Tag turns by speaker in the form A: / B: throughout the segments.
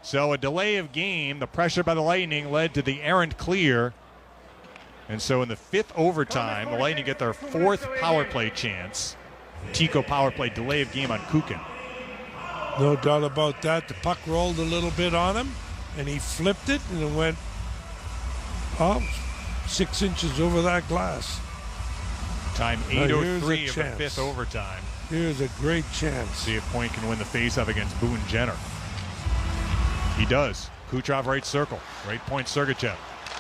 A: So a delay of game, the pressure by the Lightning led to the errant clear. And so in the 5th overtime, the Lightning get their 4th power play chance. Tico power play delay of game on Kukin.
B: No doubt about that. The puck rolled a little bit on him, and he flipped it, and it went 6 inches over that glass.
A: Time 8:03 of the 5th overtime.
B: Here's a great chance.
A: See if Point can win the faceoff against Boone Jenner. He does. Kucherov right circle. Right point Sergachev.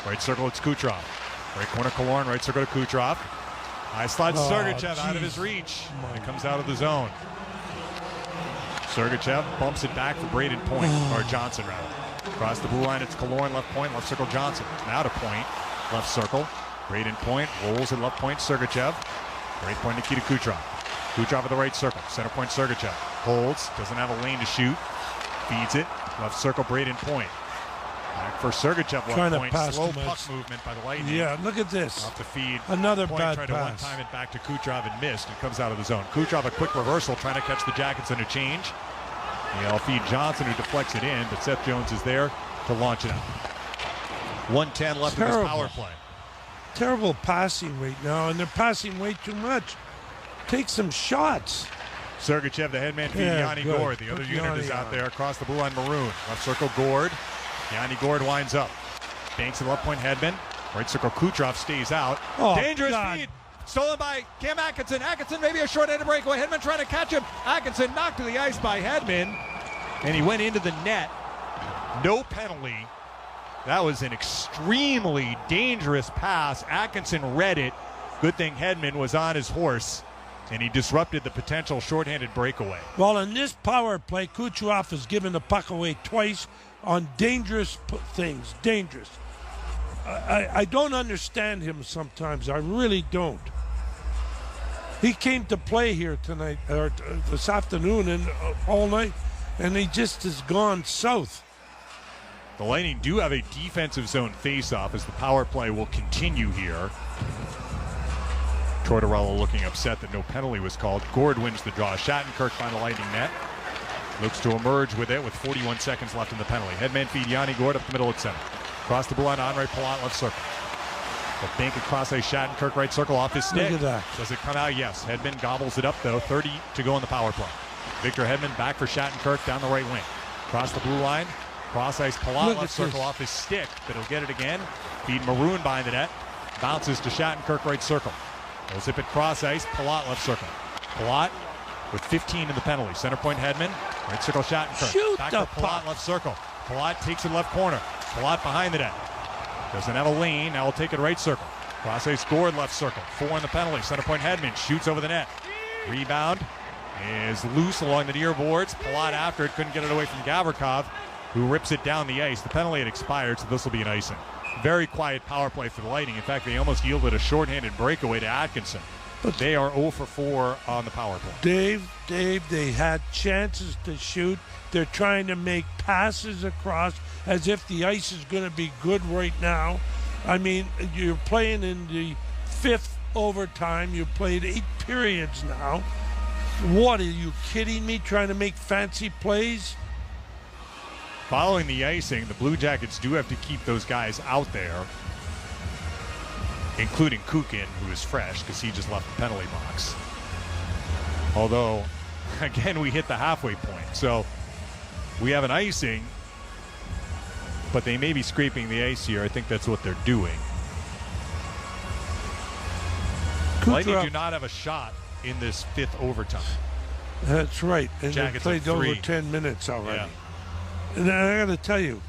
A: Right circle it's Kucherov. Right corner Killorn. Right circle to Kucherov. High slot Sergachev out of his reach. And it comes out of the zone. Sergachev bumps it back for Brayden Point, or Johnson rather. Across the blue line it's Killorn, left point, left circle Johnson. Now to Point, left circle. Brayden Point rolls at left point Sergachev. Right point Nikita Kucherov. Kucherov at the right circle. Center point Sergachev. Holds, doesn't have a lane to shoot. Feeds it. Left circle Brayden Point. Back for Sergachev left point. Slow puck movement by the Lightning.
B: Yeah, look at this.
A: Off the feed.
B: Another
A: Point
B: bad
A: tried
B: pass.
A: to one-time it back to Kucherov and missed. It comes out of the zone. Kucherov a quick reversal trying to catch the Jackets in a change. They'll feed Johnson who deflects it in, but Seth Jones is there to launch it out. 1:10 left in this power play.
B: Terrible passing right now, and they're passing way too much. Take some shots.
A: Sergachev, the headman, feed Yanni Gord. The other unit is out there across the blue line, maroon. Left circle, Gord. Yanni Gord winds up. Banks at left point, Hedman. Right circle, Kucherov stays out. Dangerous feed. Stolen by Cam Atkinson. Atkinson, maybe a short-handed breakaway. Hedman trying to catch him. Atkinson knocked to the ice by Hedman. And he went into the net. No penalty. That was an extremely dangerous pass. Atkinson read it. Good thing Hedman was on his horse. And he disrupted the potential shorthanded breakaway.
B: Well, in this power play, Kucherov has given the puck away twice on dangerous things. Dangerous. I don't understand him sometimes. I really don't. He came to play here tonight, or this afternoon, and all night, and he just has gone south.
A: The Lightning do have a defensive zone faceoff as the power play will continue here. Tortorella looking upset that no penalty was called. Gord wins the draw. Shattenkirk find the Lightning net. Looks to emerge with it with 41 seconds left in the penalty. Headman feed Yanni Gord up the middle at center. Across the blue line, Andre Palat left circle. The bank across a Shattenkirk right circle off his stick.
B: Look at that.
A: Does it come out? Yes. Hedman gobbles it up though. 30 to go in the power play. Victor Hedman back for Shattenkirk down the right wing. Across the blue line. Cross ice Palat left circle off his stick, but he'll get it again. Feed Maroon behind the net. Bounces to Shattenkirk right circle. They'll zip it cross ice. Palat left circle. Palat with 15 in the penalty. Center point Hedman. Right circle Shattenkirk.
B: Shoot
A: back
B: the
A: to Palat left circle. Palat takes it left corner. Palat behind the net. Doesn't have a lane. Now we'll take it right circle. Cross ice Gord left circle. 4 in the penalty. Center point Hedman shoots over the net. Rebound is loose along the near boards. Palat after it. Couldn't get it away from Gavrikov, who rips it down the ice. The penalty had expired, so this will be an icing. Very quiet power play for the Lightning. In fact, they almost yielded a shorthanded breakaway to Atkinson. But they are 0 for 4 on the power play.
B: Dave, they had chances to shoot. They're trying to make passes across as if the ice is going to be good right now. I mean, you're playing in the 5th overtime. You played 8 periods now. What, are you kidding me? Trying to make fancy plays?
A: Following the icing, the Blue Jackets do have to keep those guys out there, including Kukin, who is fresh because he just left the penalty box. Although, again, we hit the halfway point. So we have an icing, but they may be scraping the ice here. I think that's what they're doing. Lightning do not have a shot in this 5th overtime.
B: That's right. And
A: Jackets
B: they played over
A: 3.
B: 10 minutes already.
A: Yeah.
B: And I got to tell you,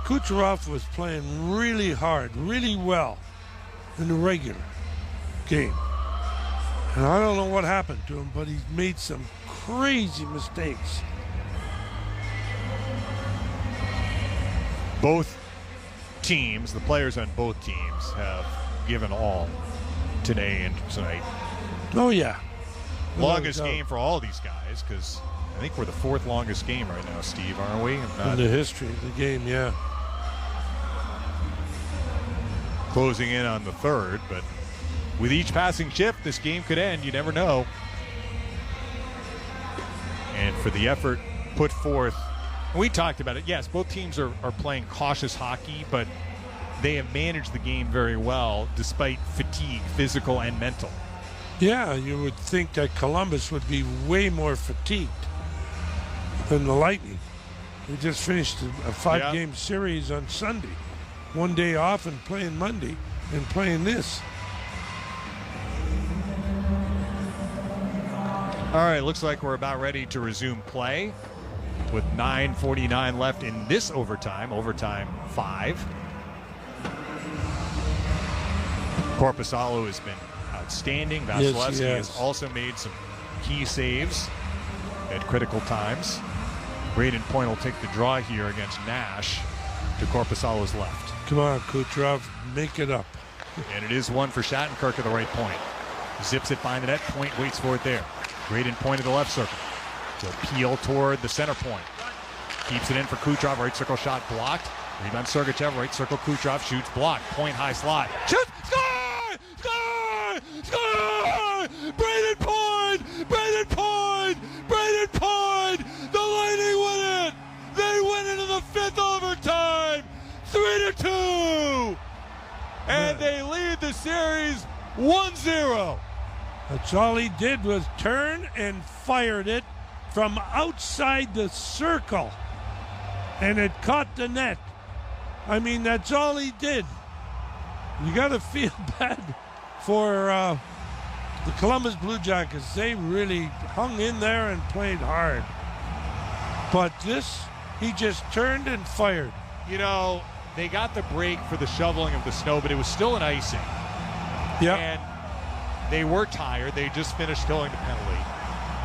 B: Kucherov was playing really hard, really well in the regular game. And I don't know what happened to him, but he's made some crazy mistakes.
A: Both teams, the players on both teams, have given all today and tonight.
B: Oh, yeah.
A: Longest game for all these guys, because I think we're the 4th longest game right now, Steve, aren't we?
B: In the history of the game, yeah.
A: Closing in on the 3rd, but with each passing shift, this game could end. You never know. And for the effort put forth We talked about it. Yes, both teams are playing cautious hockey, but they have managed the game very well despite fatigue, physical and mental.
B: Yeah, you would think that Columbus would be way more fatigued than the Lightning. They just finished a 5-game series on Sunday. One day off and playing Monday and playing this.
A: All right, looks like we're about ready to resume play with 9:49 left in this overtime 5. Korpisalo has been outstanding. Vasilevsky has also made some key saves at critical times. Brayden Point will take the draw here against Nash to Korpisalo's left.
B: Come on, Kucherov, make it up.
A: And it is one for Shattenkirk at the right point. Zips it by the net. Point waits for it there. Brayden Point at the left circle. He'll peel toward the center point. Keeps it in for Kucherov. Right circle shot blocked. Rebound Sergachev. Right circle Kucherov shoots blocked. Point high slide. Shoot! Score! Score! Score! Brayden Point! Brayden Point! Brayden Point! The Lightning win it! They win into the 5th overtime! 3-2! And they lead the series 1-0.
B: That's all he did was turn and fired it from outside the circle. And it caught the net. I mean, that's all he did. You got to feel bad for the Columbus Blue Jackets. They really hung in there and played hard. But this, he just turned and fired.
A: You know, they got the break for the shoveling of the snow, but it was still an icing.
B: Yeah.
A: And they were tired. They just finished killing the penalty.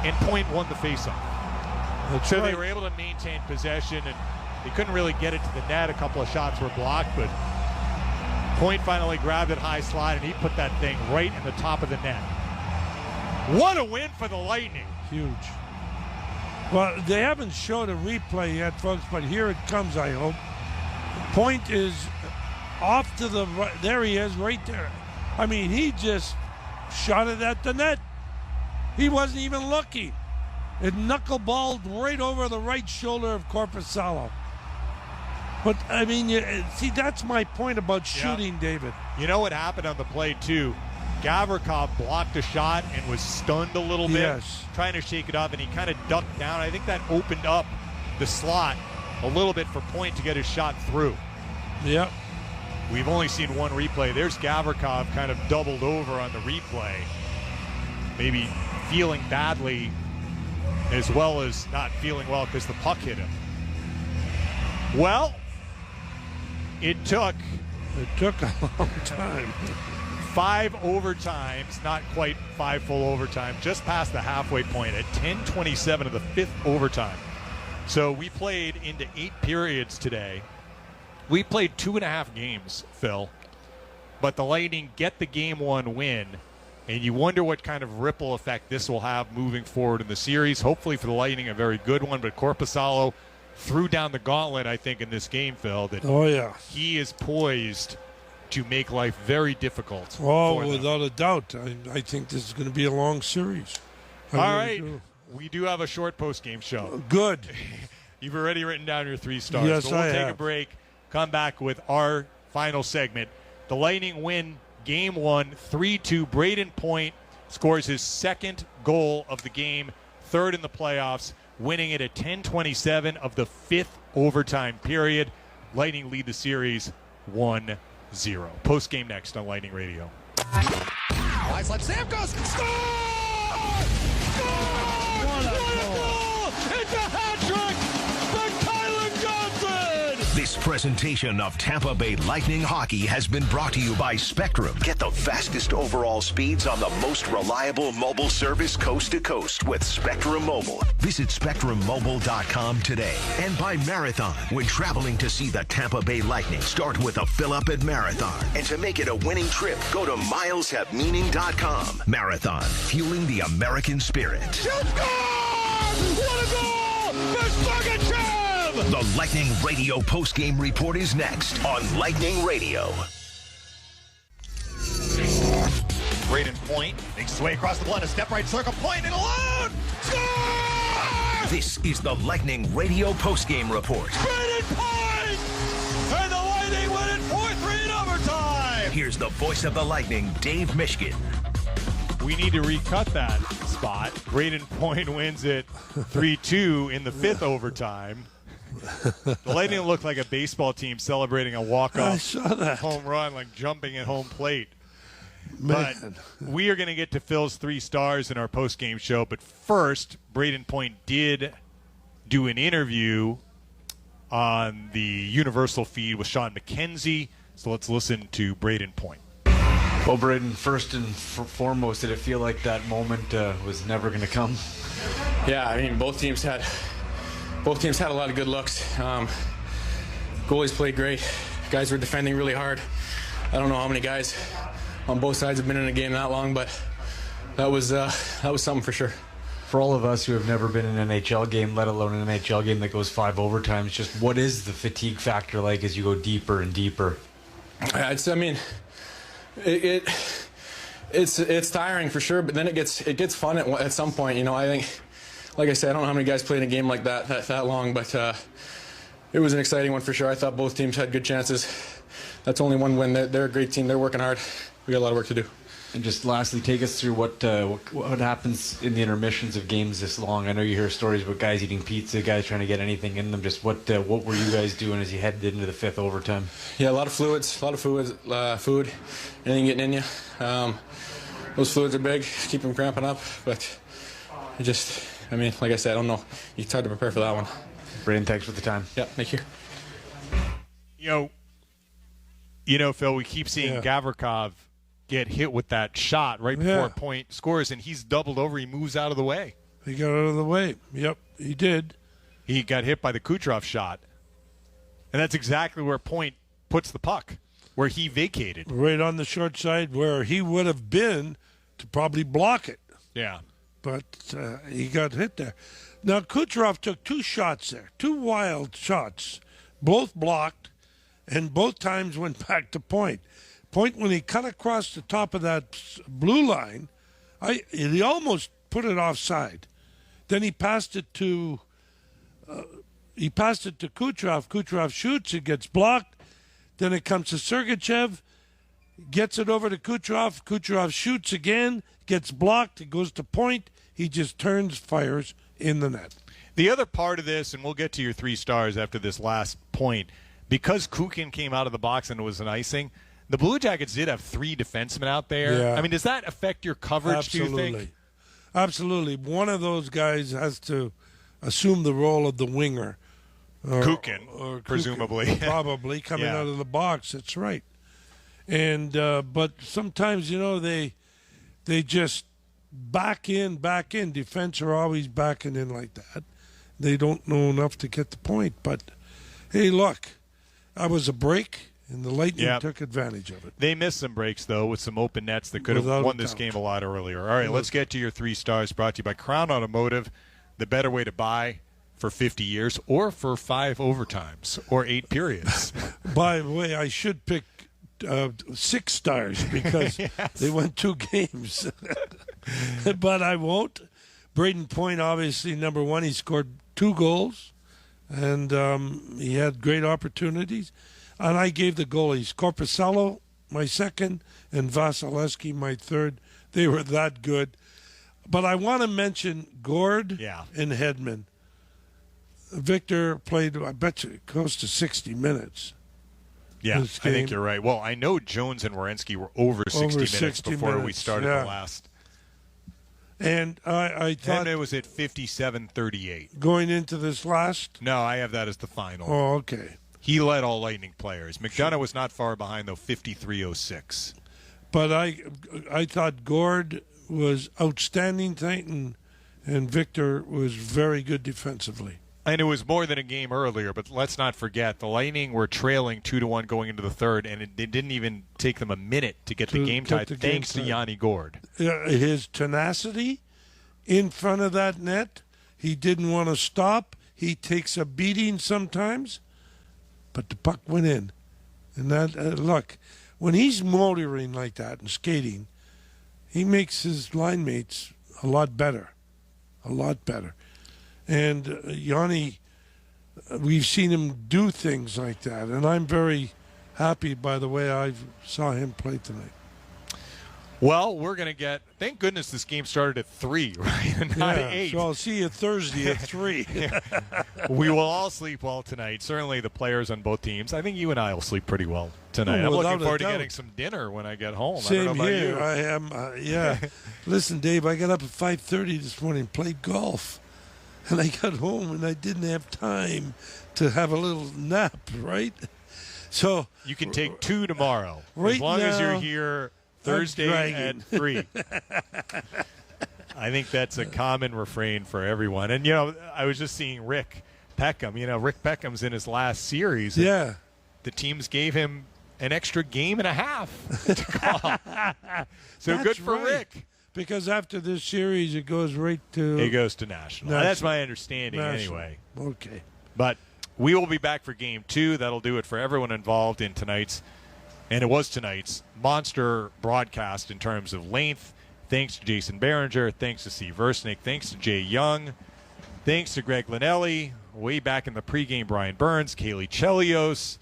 A: And Point won the faceoff. So they were able to maintain possession, and they couldn't really get it to the net. A couple of shots were blocked, but Point finally grabbed it high slide, and he put that thing right in the top of the net. What a win for the Lightning.
B: Huge. Well, they haven't showed a replay yet, folks, but here it comes, I hope. Point is off to the right. There he is, right there. I mean, he just shot it at the net. He wasn't even looking. It knuckleballed right over the right shoulder of Korpisalo. But, I mean, see, that's my point about shooting, David.
A: You know what happened on the play, too? Gavrikov blocked a shot and was stunned a little bit, trying to shake it up, and he kind of ducked down. I think that opened up the slot a little bit for Point to get his shot through.
B: Yep.
A: We've only seen one replay. There's Gavrikov kind of doubled over on the replay, maybe feeling badly as well as not feeling well because the puck hit him. Well, it took
B: a long time.
A: 5 overtimes, not quite 5 full overtime, just past the halfway point at 10:27 of the 5th overtime. So we played into 8 periods today. We played 2.5 games, Phil, but the Lightning get the Game 1 win, and you wonder what kind of ripple effect this will have moving forward in the series. Hopefully for the Lightning, a very good one, but Korpisalo threw down the gauntlet, I think, in this game, Phil, that he is poised to make life very difficult.
B: Oh, without a doubt. I think this is going to be a long series.
A: All right. We do have a short post-game show.
B: Good.
A: You've already written down your 3 stars.
B: Yes,
A: so we'll take
B: have.
A: a break, come back with our final segment. The Lightning win Game 1, 3-2. Brayden Point scores his 2nd goal of the game, 3rd in the playoffs, winning it at 10:27 of the 5th overtime period. Lightning lead the series 1-0. Post-game next on Lightning Radio.
C: Nice left, Stamkos, score! Score! What a goal! It's a hat trick for Kylan Johnson!
D: This presentation of Tampa Bay Lightning hockey has been brought to you by Spectrum. Get the fastest overall speeds on the most reliable mobile service coast to coast with Spectrum Mobile. Visit SpectrumMobile.com today. And by Marathon. When traveling to see the Tampa Bay Lightning, start with a fill-up at Marathon. And to make it a winning trip, go to mileshavemeaning.com. Marathon, fueling the American spirit.
C: Shoot, score! What a goal for Sergachev!
D: The Lightning Radio postgame report is next on Lightning Radio.
C: Brayden Point makes his way across the blue, a step right circle, Point and alone! Score!
D: This is the Lightning Radio postgame report.
C: Brayden Point! And the Lightning win it 4-3 in overtime!
D: Here's the voice of the Lightning, Dave Mishkin.
A: We need to recut that spot. Brayden Point wins it 3-2 in the fifth overtime. The Lightning looked like a baseball team celebrating a walk-off home run, like jumping at home plate.
B: Man.
A: But we are going to get to Phil's 3 stars in our post-game show. But first, Brayden Point did do an interview on the Universal feed with Sean McKenzie. So let's listen to Brayden Point.
E: Well, Brayden, first and foremost, did it feel like that moment was never going to come?
F: Yeah, I mean, both teams had a lot of good looks. Goalies played great. Guys were defending really hard. I don't know how many guys on both sides have been in a game that long, but that was something for sure.
E: For all of us who have never been in an NHL game, let alone an NHL game that goes 5 overtimes, just what is the fatigue factor like as you go deeper and deeper?
F: It's tiring for sure, but then it gets fun at some point. You know, I think, like I said, I don't know how many guys played in a game like that long, but it was an exciting one for sure. I thought both teams had good chances. That's only one win. They're a great team. They're working hard. We got a lot of work to do.
E: And just lastly, take us through what happens in the intermissions of games this long. I know you hear stories about guys eating pizza, guys trying to get anything in them. Just what were you guys doing as you headed into the fifth overtime?
F: Yeah, a lot of fluids, food, anything getting in you. Those fluids are big, keep them cramping up. But like I said, I don't know. It's hard to prepare for that one.
E: Brayden, thanks for the time.
F: Yeah, thank you.
A: You know, Phil, we keep seeing Gavrikov get hit with that shot right before Point scores, and he's doubled over. He moves out of the way.
B: He got out of the way. Yep, he did.
A: He got hit by the Kucherov shot, and that's exactly where Point puts the puck, where he vacated.
B: Right on the short side where he would have been to probably block it.
A: Yeah.
B: But he got hit there. Now, Kucherov took 2 shots there, 2 wild shots, both blocked, and both times went back to Point. Point, when he cut across the top of that blue line, he almost put it offside. Then he passed it to Kucherov. Kucherov shoots, it gets blocked. Then it comes to Sergachev, gets it over to Kucherov. Kucherov shoots again, gets blocked. It goes to Point. He just turns, fires in the net.
A: The other part of this, and we'll get to your 3 stars after this last point, because Kukin came out of the box and it was an icing, the Blue Jackets did have 3 defensemen out there.
B: Yeah.
A: I mean, does that affect your coverage, do you think?
B: Absolutely. One of those guys has to assume the role of the winger.
A: Kukin, presumably.
B: Probably, coming out of the box. That's right. And but sometimes, they just back in. Defense are always backing in like that. They don't know enough to get the point. But, hey, look, that was a break. And the Lightning took advantage of it.
A: They missed some breaks, though, with some open nets that could have won this game a lot earlier. All right, let's get to your 3 stars, brought to you by Crown Automotive, the better way to buy for 50 years or for 5 overtimes or 8 periods.
B: By the way, I should pick 6 stars because they won 2 games. But I won't. Brayden Point, obviously, number 1. He scored 2 goals, and he had great opportunities. And I gave the goalies Corpusalo, my 2nd, and Vasilevsky, my 3rd. They were that good. But I want to mention Gord and Hedman. Victor played, I bet you, close to 60 minutes.
A: Yeah, I think you're right. Well, I know Jones and Werenski were over 60 minutes before we started the last. And I thought Hedman was at 57-38.
B: Going into this last?
A: No, I have that as the final.
B: Oh, okay.
A: He led all Lightning players. McDonough was not far behind, though, 53-06.
B: But I thought Gord was outstanding tonight, and Victor was very good defensively.
A: And it was more than a game earlier, but let's not forget, the Lightning were trailing 2-1 going into the third, and it didn't even take them a minute to get the game tied, thanks to Yanni Gord.
B: His tenacity in front of that net, he didn't want to stop. He takes a beating sometimes. But the puck went in. And that, look, when he's motoring like that and skating, he makes his line mates a lot better. A lot better. And Yanni, we've seen him do things like that, and I'm very happy by the way I saw him play tonight.
A: Well, we're going to get – thank goodness this game started at 3, right, and not at 8.
B: So I'll see you Thursday at 3.
A: We will all sleep well tonight, certainly the players on both teams. I think you and I will sleep pretty well tonight. I'm looking forward to getting some dinner when I get home.
B: Same
A: I don't know about
B: here.
A: you.
B: I am, yeah. Listen, Dave, I got up at 5:30 this morning, played golf, and I got home and I didn't have time to have a little nap, right? So
A: you can take 2 tomorrow,
B: right
A: as long
B: now,
A: as you're here Thursday at 3. I think that's a common refrain for everyone. And, I was just seeing Rick Peckham. Rick Peckham's in his last series.
B: Yeah.
A: The teams gave him an extra game and a half to call. So
B: that's
A: good for
B: right.
A: Rick.
B: Because after this series, it goes right to...
A: It goes to national. That's my understanding anyway.
B: Okay.
A: But we will be back for Game 2. That'll do it for everyone involved in tonight's, and it was tonight's, monster broadcast in terms of length. Thanks to Jason Behringer. Thanks to Steve Versnick. Thanks to Jay Young. Thanks to Greg Linnelli. Way back in the pregame, Brian Burns, Kaylee Chelios,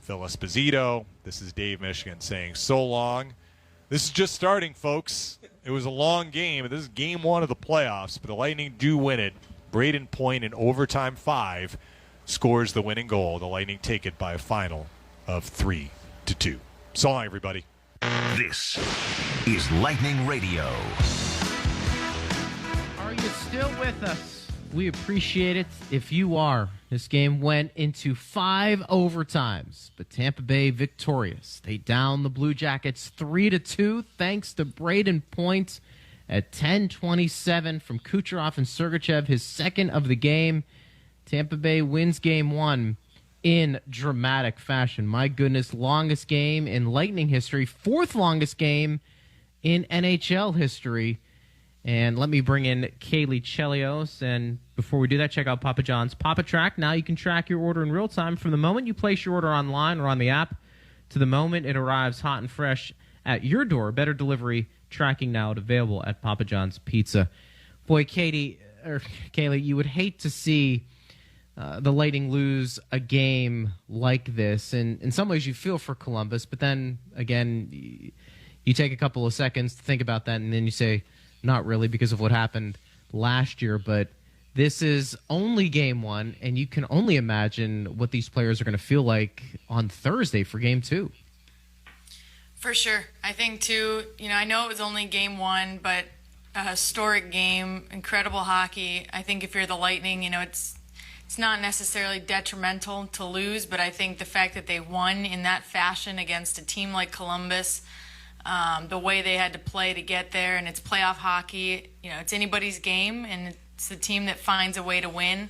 A: Phil Esposito. This is Dave Michigan saying so long. This is just starting, folks. It was a long game. This is Game 1 of the playoffs, but the Lightning do win it. Brayden Point in overtime 5 scores the winning goal. The Lightning take it by a final of 3-2. So long, everybody.
D: This is Lightning Radio.
G: Are you still with us? We appreciate it if you are. This game went into 5 overtimes, but Tampa Bay victorious. They down the Blue Jackets 3-2 thanks to Brayden Point at 10:27 from Kucherov and Sergachev, his second of the game. Tampa Bay wins Game 1 in dramatic fashion. My goodness, longest game in Lightning history, 4th longest game in NHL history. And let me bring in Kaylee Chelios. And before we do that, check out Papa John's Papa Track. Now you can track your order in real time from the moment you place your order online or on the app to the moment it arrives hot and fresh at your door. Better delivery tracking now available at Papa John's Pizza. Boy, Kaylee, you would hate to see the Lightning lose a game like this. And in some ways you feel for Columbus, but then again, you take a couple of seconds to think about that, and then you say, not really, because of what happened last year. But this is only Game 1, and you can only imagine what these players are going to feel like on Thursday for Game 2.
H: For sure. I think, too, I know it was only Game 1, but a historic game, incredible hockey. I think if you're the Lightning, it's not necessarily detrimental to lose, but I think the fact that they won in that fashion against a team like Columbus, the way they had to play to get there, and it's playoff hockey, it's anybody's game, and it's the team that finds a way to win.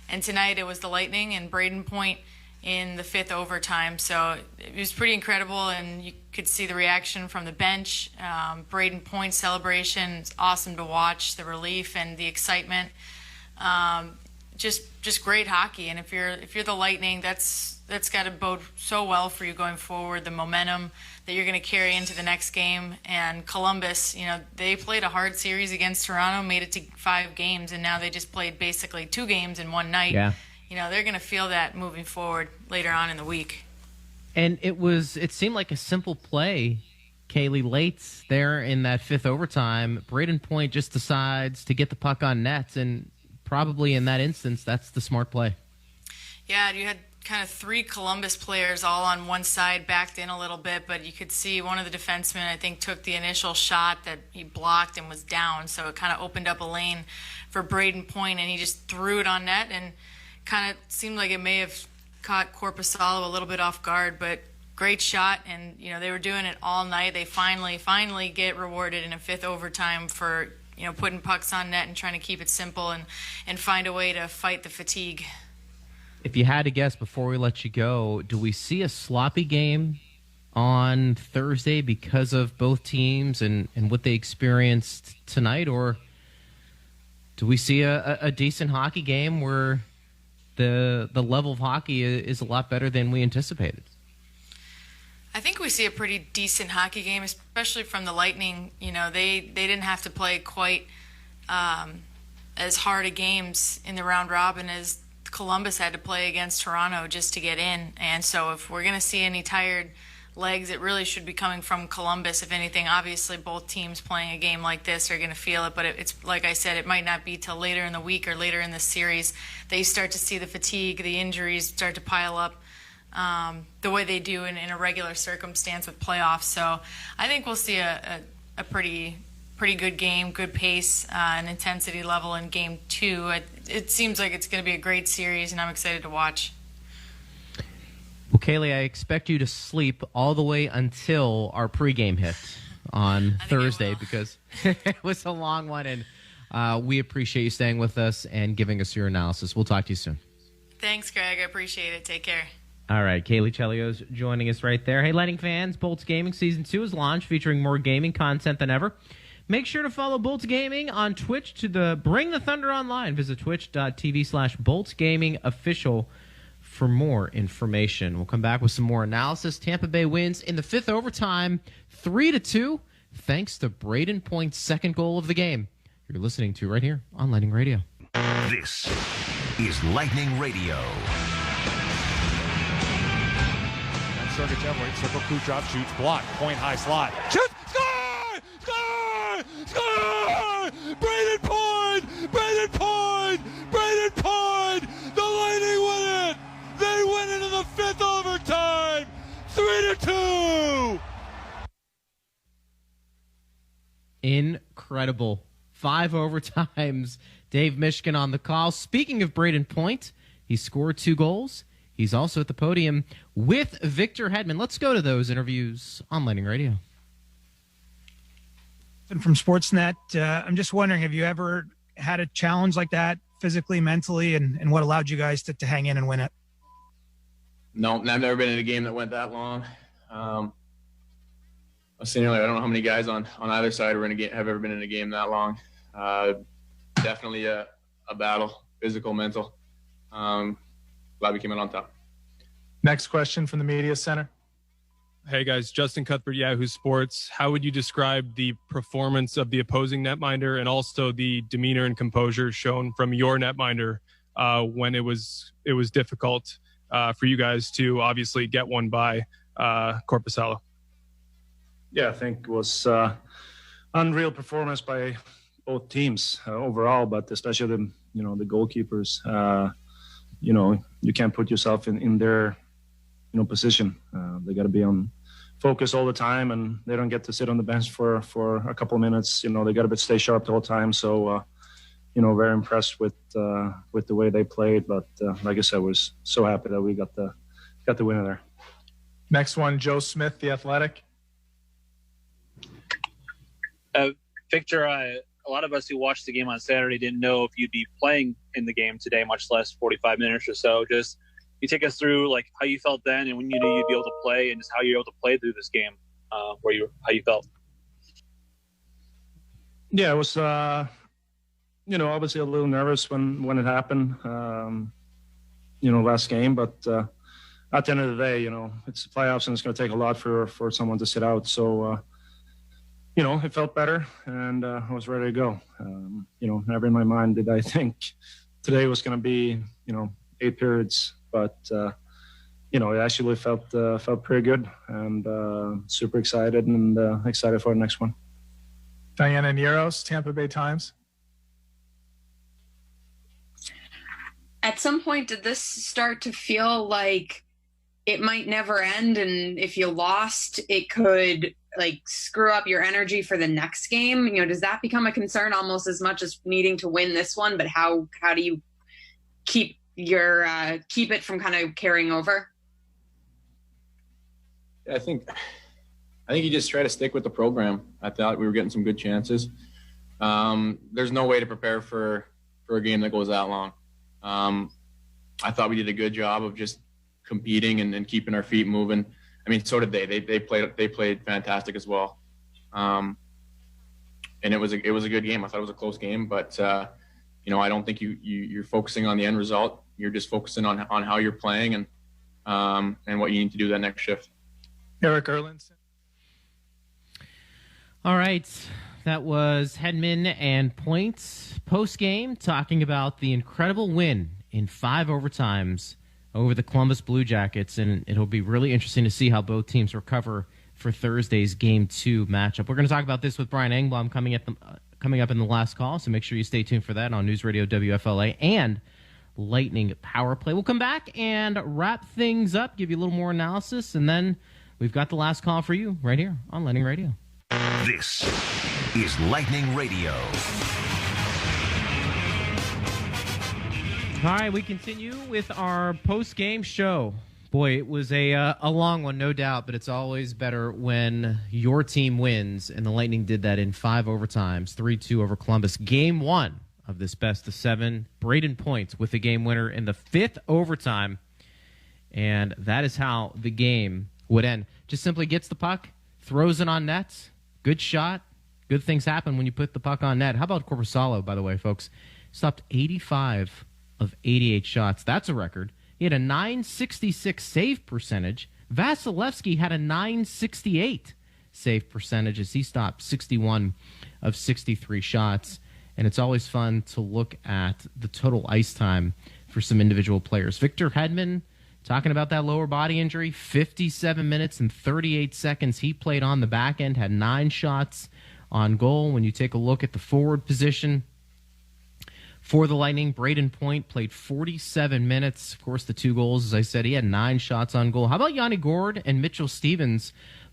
H: And tonight it was the Lightning and Brayden Point in the 5th overtime. So it was pretty incredible, and you could see the reaction from the bench. Brayden Point celebration, it's awesome to watch, the relief and the excitement. Just great hockey, and if you're the Lightning, that's got to bode so well for you going forward. The momentum that you're going to carry into the next game. And Columbus, they played a hard series against Toronto, made it to 5 games, and now they just played basically 2 games in one night.
G: Yeah.
H: They're going to feel that moving forward later on in the week.
G: And it seemed like a simple play, Kaylee, late there in that 5th overtime. Brayden Point just decides to get the puck on net, and probably in that instance, that's the smart play. Yeah,
H: you had kind of 3 Columbus players all on one side, backed in a little bit, but you could see one of the defensemen, I think, took the initial shot that he blocked and was down, so it kind of opened up a lane for Brayden Point, and he just threw it on net, and kind of seemed like it may have caught Korpisalo a little bit off guard, but great shot, and they were doing it all night. They finally get rewarded in a 5th overtime for putting pucks on net and trying to keep it simple and find a way to fight the fatigue.
G: If you had to guess before we let you go, do we see a sloppy game on Thursday because of both teams and what they experienced tonight, or do we see a decent hockey game where the level of hockey is a lot better than we anticipated?
H: I think we see a pretty decent hockey game, especially from the Lightning. They didn't have to play quite as hard of games in the round robin as Columbus had to play against Toronto just to get in. And so if we're going to see any tired legs, it really should be coming from Columbus. If anything, obviously both teams playing a game like this are going to feel it, but it's like I said, it might not be till later in the week or later in the series that you start to see the fatigue, the injuries start to pile up the way they do in a regular circumstance with playoffs. So I think we'll see a pretty good game, good pace and intensity level in game 2. It seems like it's going to be a great series, and I'm excited to watch.
G: Well, Kaylee, I expect you to sleep all the way until our pregame hit on Thursday because it was a long one, and we appreciate you staying with us and giving us your analysis. We'll talk to you soon.
H: Thanks, Greg. I appreciate it. Take care.
G: All right, Kaylee Chelios joining us right there. Hey, Lightning fans, Bolts Gaming Season 2 is launched, featuring more gaming content than ever. Make sure to follow Bolts Gaming on Twitch to Bring the Thunder online. Visit twitch.tv/BoltsGamingOfficial for more information. We'll come back with some more analysis. Tampa Bay wins in the 5th overtime, 3-2, thanks to Brayden Point's second goal of the game. You're listening to right here on Lightning Radio.
D: This is Lightning Radio.
A: Sergachev, right circle, Kucherov shoots, block, Point high slot. Shoot! Score! Score! Score! Brayden Point! Brayden Point! Brayden Point! The Lightning win it! They win it in the 5th overtime! 3-2!
G: Incredible. 5 overtimes. Dave Mishkin on the call. Speaking of Brayden Point, he scored 2 goals. He's also at the podium with Victor Hedman. Let's go to those interviews on Lightning Radio.
I: From Sportsnet, I'm just wondering, have you ever had a challenge like that physically, mentally, and what allowed you guys to hang in and win it?
F: No, I've never been in a game that went that long. I was saying earlier, I don't know how many guys on either side have ever been in a game that long. Definitely a battle, physical, mental. Glad we came out on top.
J: Next question from the media center.
K: Hey guys, Justin Cuthbert, Yahoo Sports. How would you describe the performance of the opposing netminder and also the demeanor and composure shown from your netminder when it was difficult for you guys to obviously get one by Korpisalo?
L: Yeah, I think it was unreal performance by both teams overall, but especially the goalkeepers. You can't put yourself in their position. They got to be on focus all the time, and they don't get to sit on the bench for a couple of minutes. They got to stay sharp the whole time. So, very impressed with the way they played. But like I said, I was so happy that we got the winner there.
J: Next one, Joe Smith, The Athletic.
M: Victor, a lot of us who watched the game on Saturday didn't know if you'd be playing in the game today, much less 45 minutes or so. Just you take us through how you felt then and when you knew you'd be able to play, and just how you're able to play through this game, how you felt.
L: Yeah, it was obviously a little nervous when it happened, last game, but at the end of the day, it's the playoffs and it's going to take a lot for someone to sit out. So, it felt better, and I was ready to go. Never in my mind did I think today was going to be, 8 periods, but it actually felt pretty good, and super excited and excited for the next one.
J: Diana Neros, Tampa Bay Times.
N: At some point, did this start to feel like it might never end, and if you lost, it could screw up your energy for the next game? Does that become a concern almost as much as needing to win this one? But how do you keep it from kind of carrying over?
F: I think you just try to stick with the program. I thought we were getting some good chances. There's no way to prepare for a game that goes that long. I thought we did a good job of just competing and keeping our feet moving. I mean, so did they. They played fantastic as well. And it was a good game. I thought it was a close game, but I don't think you're focusing on the end result. You're just focusing on how you're playing and what you need to do that next shift.
J: Eric Erlinson.
G: All right. That was Hedman and Point post-game talking about the incredible win in 5 overtimes over the Columbus Blue Jackets, and it'll be really interesting to see how both teams recover for Thursday's Game 2 matchup. We're going to talk about this with Brian Engblom coming up in the last call, so make sure you stay tuned for that on News Radio WFLA and Lightning Power Play. We'll come back and wrap things up, give you a little more analysis, and then we've got the last call for you right here on Lightning Radio.
D: This is Lightning Radio.
G: All right, we continue with our post-game show. Boy, it was a long one, no doubt, but it's always better when your team wins, and the Lightning did that in 5 overtimes, 3-2 over Columbus. Game 1 of this best-of-7. Brayden Point with the game winner in the 5th overtime, and that is how the game would end. Just simply gets the puck, throws it on net, good shot. Good things happen when you put the puck on net. How about Korpisalo, by the way, folks? Stopped 85 of 88 shots. That's a record. He had a .966 save percentage. Vasilevsky had a .968 save percentage as he stopped 61 of 63 shots. And it's always fun to look at the total ice time for some individual players. Victor Hedman, talking about that lower body injury, 57 minutes and 38 seconds he played on the back end, had 9 shots on goal. When you take a look at the forward position for the Lightning, Brayden Point played 47 minutes. Of course, the 2 goals, as I said, he had 9 shots on goal. How about Yanni Gourde and Mitchell Stevens?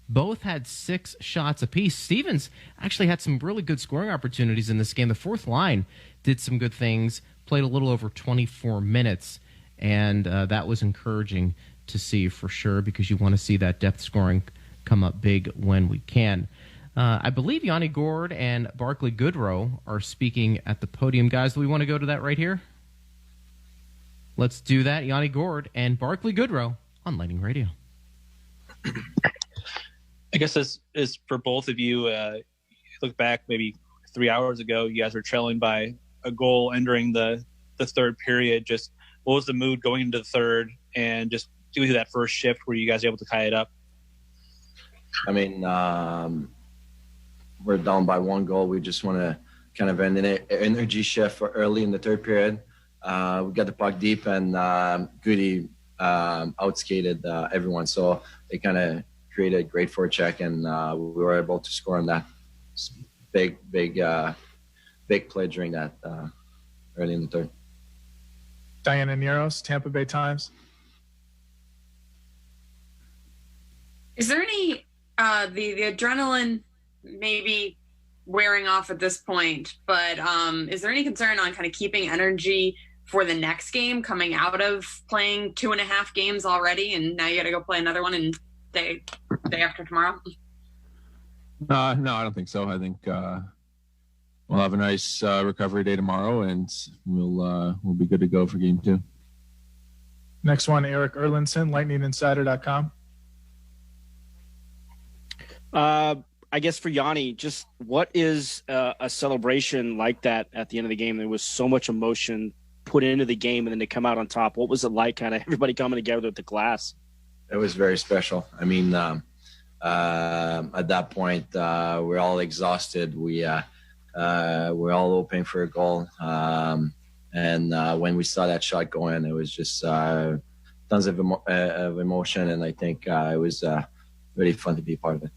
G: Both had 6 shots apiece. Stevens actually had some really good scoring opportunities in this game. The fourth line did some good things, played a little over 24 minutes, and that was encouraging to see for sure because you want to see that depth scoring come up big when we can. I believe Yanni Gourde and Barclay Goodrow are speaking at the podium. Guys, do we want to go to that right here? Let's do that. Yanni Gourde and Barclay Goodrow on Lightning Radio.
M: I guess this is for both of you. Look back maybe 3 hours ago, you guys were trailing by a goal entering the third period. Just what was the mood going into the third and just doing that first shift where you guys were able to tie it up?
O: I mean, we're down by 1 goal. We just want to kind of end an energy shift early in the third period. We got the puck deep, and Goody outskated everyone. So they kind of created a great forecheck, and we were able to score on that big play during that early in the third.
J: Diana Neros, Tampa Bay Times.
N: Is there any the adrenaline maybe wearing off at this point, but is there any concern on kind of keeping energy for the next game coming out of playing 2.5 games already, and now you got to go play another one in day after tomorrow?
P: No, I don't think so. I think we'll have a nice recovery day tomorrow, and we'll be good to go for Game 2.
J: Next one, Eric Erlinson, lightninginsider.com.
Q: I guess for Yanni, just what is a celebration like that at the end of the game? There was so much emotion put into the game, and then to come out on top. What was it like, kind of everybody coming together with the glass?
O: It was very special. I mean, at that point, we're all exhausted. We're all hoping for a goal. And when we saw that shot go in, it was just tons of emotion, and I think it was really fun to be part of it.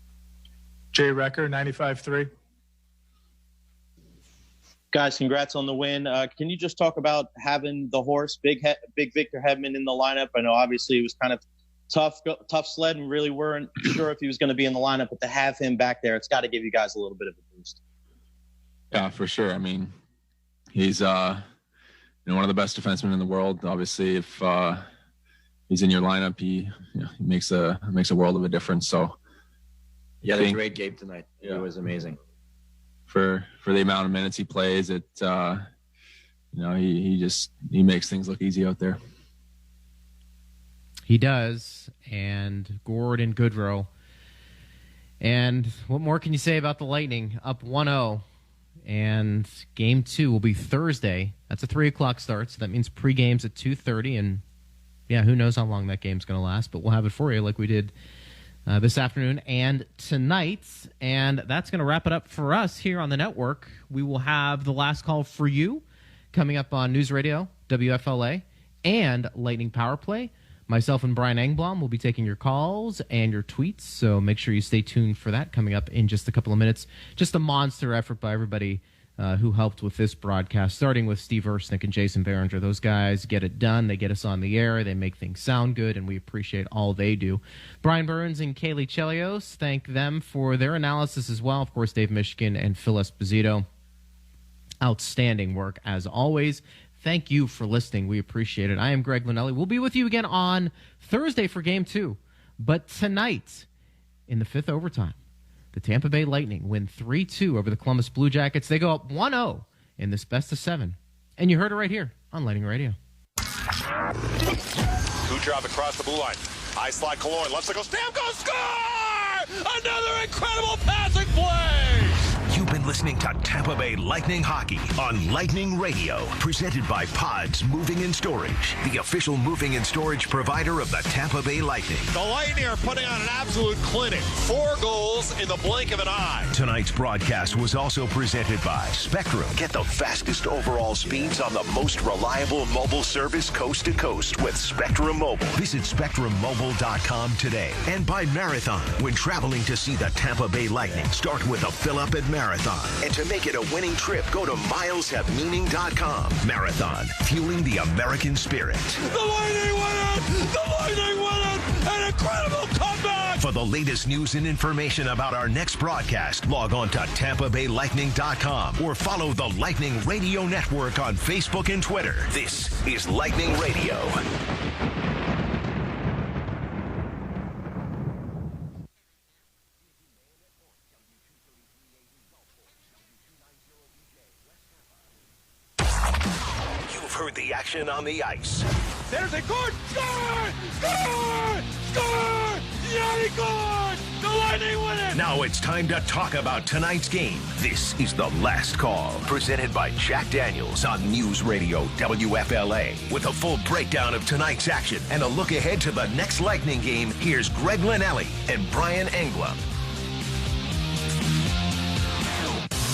J: Jay Recker, 95.3.
R: Guys, congrats on the win. Can you just talk about having the horse, big Victor Hedman in the lineup? I know obviously it was kind of tough sled and really weren't sure if he was going to be in the lineup, but to have him back there, it's got to give you guys a little bit of a boost.
P: Yeah, for sure. I mean, he's one of the best defensemen in the world. Obviously, if he's in your lineup, he makes a world of a difference. So
O: he had a great game tonight. Yeah. It was amazing.
P: For the amount of minutes he plays, he makes things look easy out there.
G: He does, and Gourde and Goodrow. And what more can you say about the Lightning? Up 1-0, and Game 2 will be Thursday. That's a 3 o'clock start, so that means pre-game's at 2:30, and yeah, who knows how long that game's going to last, but we'll have it for you like we did this afternoon and tonight. And that's going to wrap it up for us here on the network. We will have the last call for you coming up on News Radio, WFLA, and Lightning Power Play. Myself and Brian Engblom will be taking your calls and your tweets, so make sure you stay tuned for that coming up in just a couple of minutes. Just a monster effort by everybody who helped with this broadcast, starting with Steve Ersnick and Jason Behringer. Those guys get it done. They get us on the air. They make things sound good, and we appreciate all they do. Brian Burns and Kaylee Chelios, thank them for their analysis as well. Of course, Dave Michigan and Phil Esposito. Outstanding work, as always. Thank you for listening. We appreciate it. I am Greg Linnelli. We'll be with you again on Thursday for Game 2. But tonight, in the fifth overtime, the Tampa Bay Lightning win 3-2 over the Columbus Blue Jackets. They go up 1-0 in this best-of-7. And you heard it right here on Lightning Radio.
S: Kucherov across the blue line. High slot, Kaloy. Left circle, Stamkos, score! Another incredible passing play!
D: You've been listening to Tampa Bay Lightning Hockey on Lightning Radio, presented by Pods Moving and Storage, the official moving and storage provider of the Tampa Bay Lightning.
S: The Lightning are putting on an absolute clinic. 4 goals in the blink of an eye.
D: Tonight's broadcast was also presented by Spectrum. Get the fastest overall speeds on the most reliable mobile service coast to coast with Spectrum Mobile. Visit SpectrumMobile.com today. And by Marathon. When traveling to see the Tampa Bay Lightning, start with a fill-up at Marathon. And to make it a winning trip, go to mileshavemeaning.com. Marathon, fueling the American spirit.
C: The Lightning win it! The Lightning win it! An incredible comeback!
D: For the latest news and information about our next broadcast, log on to TampaBayLightning.com or follow the Lightning Radio Network on Facebook and Twitter. This is Lightning Radio. Heard the action on the ice.
C: There's a Gord! Score! Score! Score! Yanni Gord! The Lightning win it!
D: Now it's time to talk about tonight's game. This is The Last Call, presented by Jack Daniels on News Radio WFLA. With a full breakdown of tonight's action and a look ahead to the next Lightning game, here's Greg Linnelli and Brian Engblom.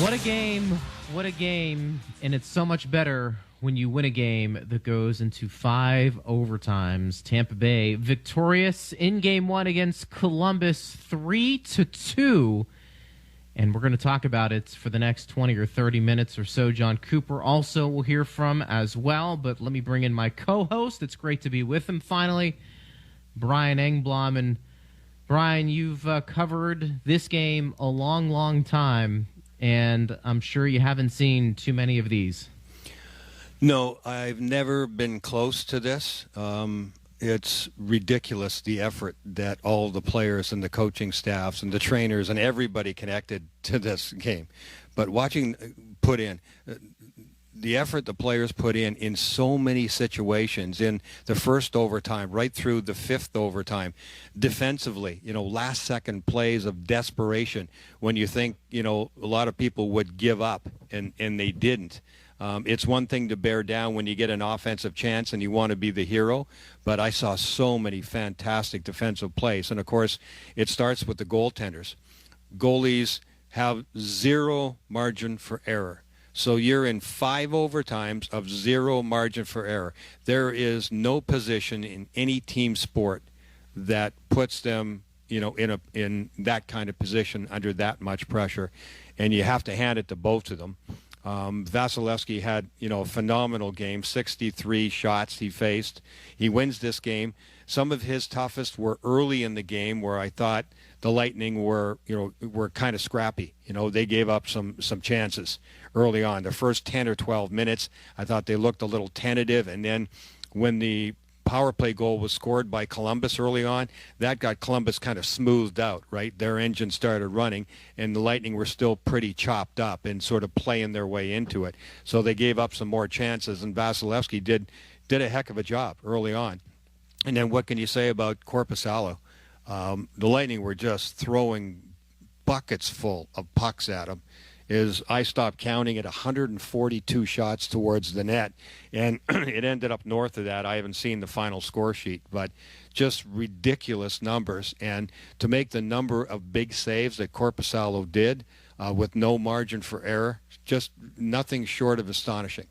G: What a game. What a game. And it's so much better when you win a game that goes into 5 overtimes. Tampa Bay victorious in Game 1 against Columbus 3-2. And we're going to talk about it for the next 20 or 30 minutes or so. Jon Cooper also will hear from as well. But let me bring in my co-host. It's great to be with him finally, Brian Engblom. And Brian, you've covered this game a long, long time. And I'm sure you haven't seen too many of these.
T: No, I've never been close to this. It's ridiculous, the effort that all the players and the coaching staffs and the trainers and everybody connected to this game. But watching put in the effort the players put in so many situations, in the first overtime, right through the fifth overtime, defensively, last second plays of desperation when you think, a lot of people would give up and they didn't. It's one thing to bear down when you get an offensive chance and you want to be the hero, but I saw so many fantastic defensive plays. And, of course, it starts with the goaltenders. Goalies have zero margin for error. So you're in 5 overtimes of zero margin for error. There is no position in any team sport that puts them, in that kind of position under that much pressure. And you have to hand it to both of them. Vasilevsky had, a phenomenal game, 63 shots he faced. He wins this game. Some of his toughest were early in the game, where I thought the Lightning were kind of scrappy. They gave up some chances early on. The first 10 or 12 minutes, I thought they looked a little tentative. And then when the power play goal was scored by Columbus early on, that got Columbus kind of smoothed out, right? Their engine started running, and the Lightning were still pretty chopped up and sort of playing their way into it. So they gave up some more chances, and Vasilevsky did a heck of a job early on. And then what can you say about Korpisalo? The Lightning were just throwing buckets full of pucks at him, is I stopped counting at 142 shots towards the net, and it ended up north of that. I haven't seen the final score sheet, but just ridiculous numbers. And to make the number of big saves that Korpisalo did with no margin for error, just nothing short of astonishing.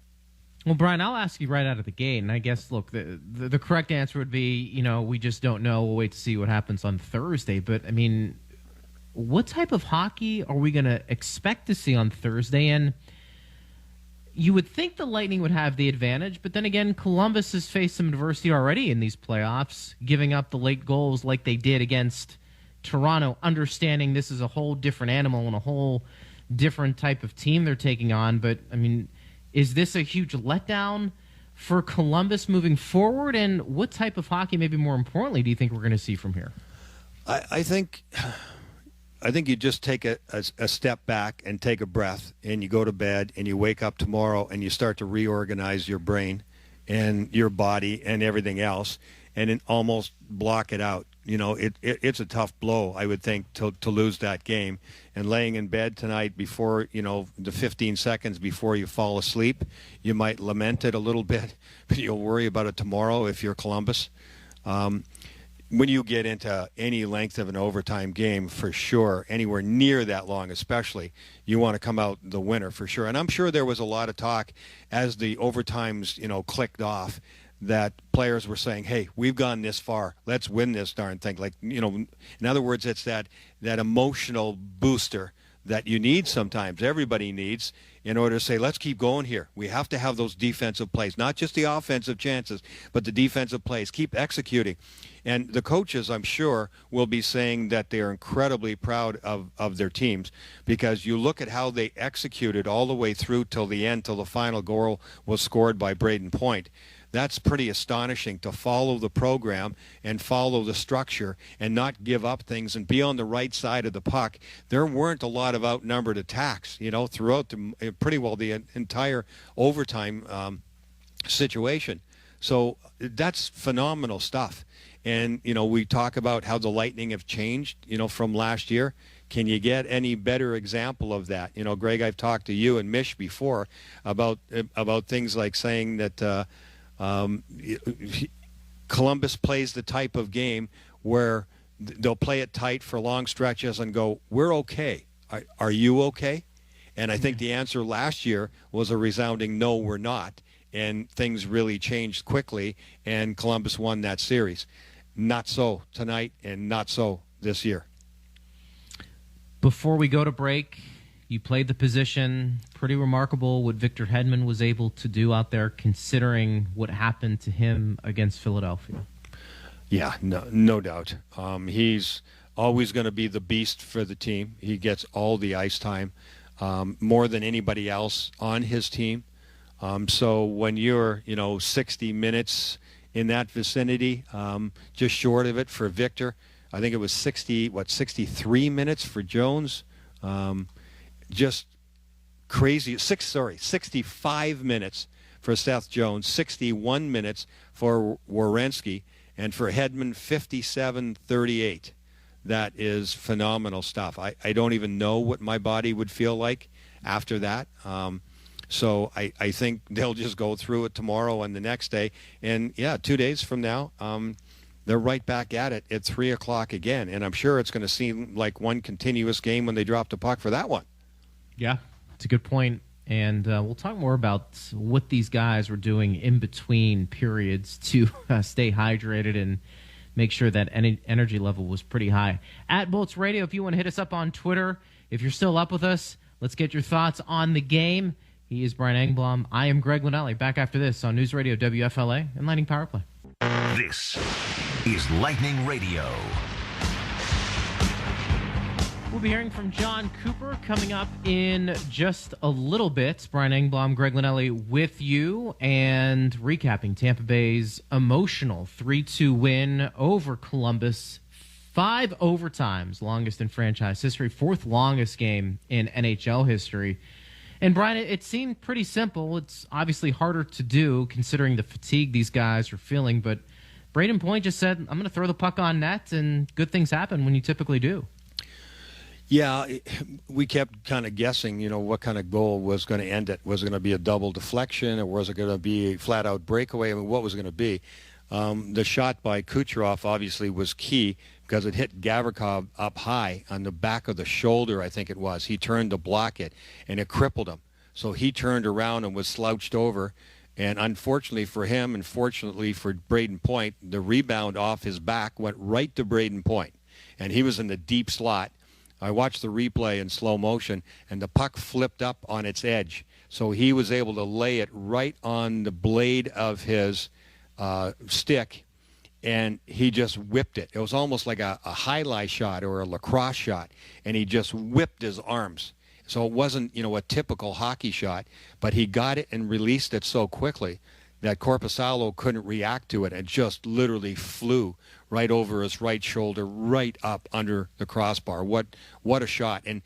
G: Well, Brian, I'll ask you right out of the gate, and I guess, look, the correct answer would be, we just don't know. We'll wait to see what happens on Thursday. But, I mean, what type of hockey are we going to expect to see on Thursday? And you would think the Lightning would have the advantage, but then again, Columbus has faced some adversity already in these playoffs, giving up the late goals like they did against Toronto, understanding this is a whole different animal and a whole different type of team they're taking on. But, I mean, is this a huge letdown for Columbus moving forward? And what type of hockey, maybe more importantly, do you think we're going to see from here?
T: I think you just take a step back and take a breath, and you go to bed, and you wake up tomorrow, and you start to reorganize your brain and your body and everything else, and then almost block it out. It's a tough blow, I would think, to lose that game. And laying in bed tonight before, the 15 seconds before you fall asleep, you might lament it a little bit, but you'll worry about it tomorrow if you're Columbus. When you get into any length of an overtime game, for sure, anywhere near that long especially, you want to come out the winner for sure. And I'm sure there was a lot of talk as the overtimes, clicked off, that players were saying, hey, we've gone this far. Let's win this darn thing. In other words, it's that emotional booster that you need sometimes, everybody needs, in order to say, let's keep going here. We have to have those defensive plays, not just the offensive chances, but the defensive plays. Keep executing. And the coaches, I'm sure, will be saying that they're incredibly proud of their teams, because you look at how they executed all the way through till the end, till the final goal was scored by Brayden Point. That's pretty astonishing, to follow the program and follow the structure and not give up things and be on the right side of the puck. There weren't a lot of outnumbered attacks, throughout pretty well the entire overtime situation. So that's phenomenal stuff. And, we talk about how the Lightning have changed, from last year. Can you get any better example of that? Greg, I've talked to you and Mish before about things like saying that Columbus plays the type of game where they'll play it tight for long stretches and go, we're okay. Are you okay? And I think the answer last year was a resounding no, we're not. And things really changed quickly, and Columbus won that series. Not so tonight, and not so this year.
G: Before we go to break, you played the position. Pretty remarkable what Victor Hedman was able to do out there, considering what happened to him against Philadelphia.
T: Yeah, no doubt. He's always going to be the beast for the team. He gets all the ice time, more than anybody else on his team. So when you're, 60 minutes in that vicinity, just short of it for Victor, I think it was 63 minutes for Jones. Just crazy. 65 minutes for Seth Jones, 61 minutes for Werenski, and for Hedman, 57-38. That is phenomenal stuff. I don't even know what my body would feel like after that. So I think they'll just go through it tomorrow and the next day. And, 2 days from now, they're right back at it at 3 o'clock again. And I'm sure it's going to seem like one continuous game when they drop the puck for that one.
G: Yeah, it's a good point. And we'll talk more about what these guys were doing in between periods to stay hydrated and make sure that energy level was pretty high. At Bolts Radio, if you want to hit us up on Twitter, if you're still up with us, let's get your thoughts on the game. He is Brian Engblom. I am Greg Linnelli. Back after this on News Radio WFLA and Lightning Power Play.
D: This is Lightning Radio.
G: We'll be hearing from Jon Cooper coming up in just a little bit. Brian Engblom, Greg Linnelli with you, and recapping Tampa Bay's emotional 3-2 win over Columbus. 5 overtimes, longest in franchise history, 4th longest game in NHL history. And Brian, it seemed pretty simple. It's obviously harder to do considering the fatigue these guys are feeling, but Brayden Point just said, I'm going to throw the puck on net, and good things happen when you typically do.
T: Yeah, we kept kind of guessing, what kind of goal was going to end it. Was it going to be a double deflection, or was it going to be a flat-out breakaway? I mean, what was it going to be? The shot by Kucherov obviously was key because it hit Gavrikov up high on the back of the shoulder, I think it was. He turned to block it, and it crippled him. So he turned around and was slouched over. And unfortunately for him, and fortunately for Brayden Point, the rebound off his back went right to Brayden Point. And he was in the deep slot. I watched the replay in slow motion, and the puck flipped up on its edge. So he was able to lay it right on the blade of his stick, and he just whipped it. It was almost like a highlight shot or a lacrosse shot, and he just whipped his arms. So it wasn't, a typical hockey shot, but he got it and released it so quickly that Korpisalo couldn't react to it. It just literally flew right over his right shoulder, right up under the crossbar. What a shot. And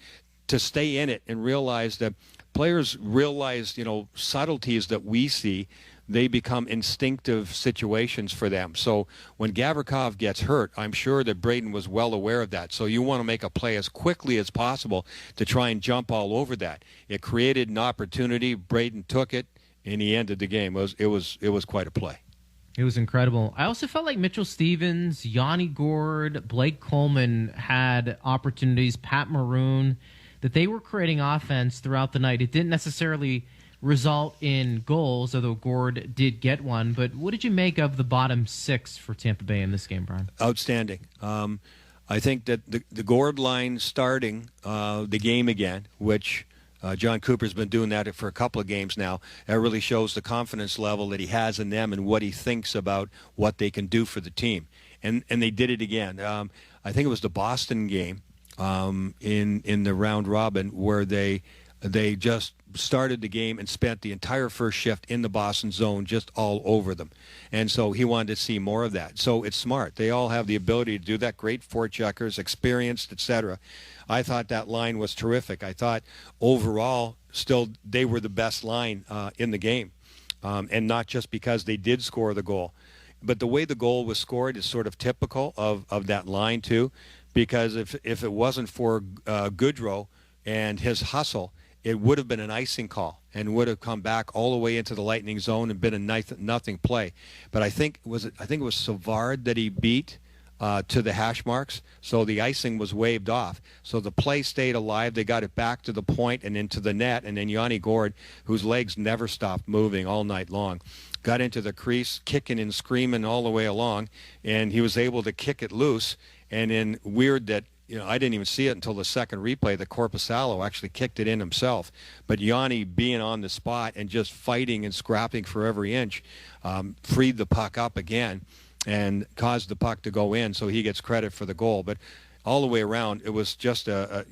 T: to stay in it and realize that players realize, subtleties that we see, they become instinctive situations for them. So when Gavrikov gets hurt, I'm sure that Brayden was well aware of that. So you want to make a play as quickly as possible to try and jump all over that. It created an opportunity. Brayden took it, and he ended the game. It was quite a play.
G: It was incredible. I also felt like Mitchell Stevens, Yanni Gourde, Blake Coleman had opportunities, Pat Maroon, that they were creating offense throughout the night. It didn't necessarily result in goals, although Gourde did get one. But what did you make of the bottom six for Tampa Bay in this game, Brian?
T: Outstanding. I think that the Gourde line starting the game again, which Jon Cooper's been doing that for a couple of games now. That really shows the confidence level that he has in them and what he thinks about what they can do for the team. And they did it again. I think it was the Boston game in the round robin where they just started the game and spent the entire first shift in the Boston zone just all over them. And so he wanted to see more of that. So it's smart. They all have the ability to do that. Great forecheckers, experienced, etc. I thought that line was terrific. I thought overall still they were the best line in the game. And not just because they did score the goal. But the way the goal was scored is sort of typical of that line too. Because if it wasn't for Goodrow and his hustle, it would have been an icing call and would have come back all the way into the Lightning zone and been a nothing play. But I think it was Savard that he beat to the hash marks, so the icing was waved off. So the play stayed alive. They got it back to the point and into the net, and then Yanni Gourde, whose legs never stopped moving all night long, got into the crease, kicking and screaming all the way along, and he was able to kick it loose. And then weird that, I didn't even see it until the second replay that Korpisalo actually kicked it in himself. But Yanni being on the spot and just fighting and scrapping for every inch freed the puck up again and caused the puck to go in, so he gets credit for the goal. But all the way around, it was just a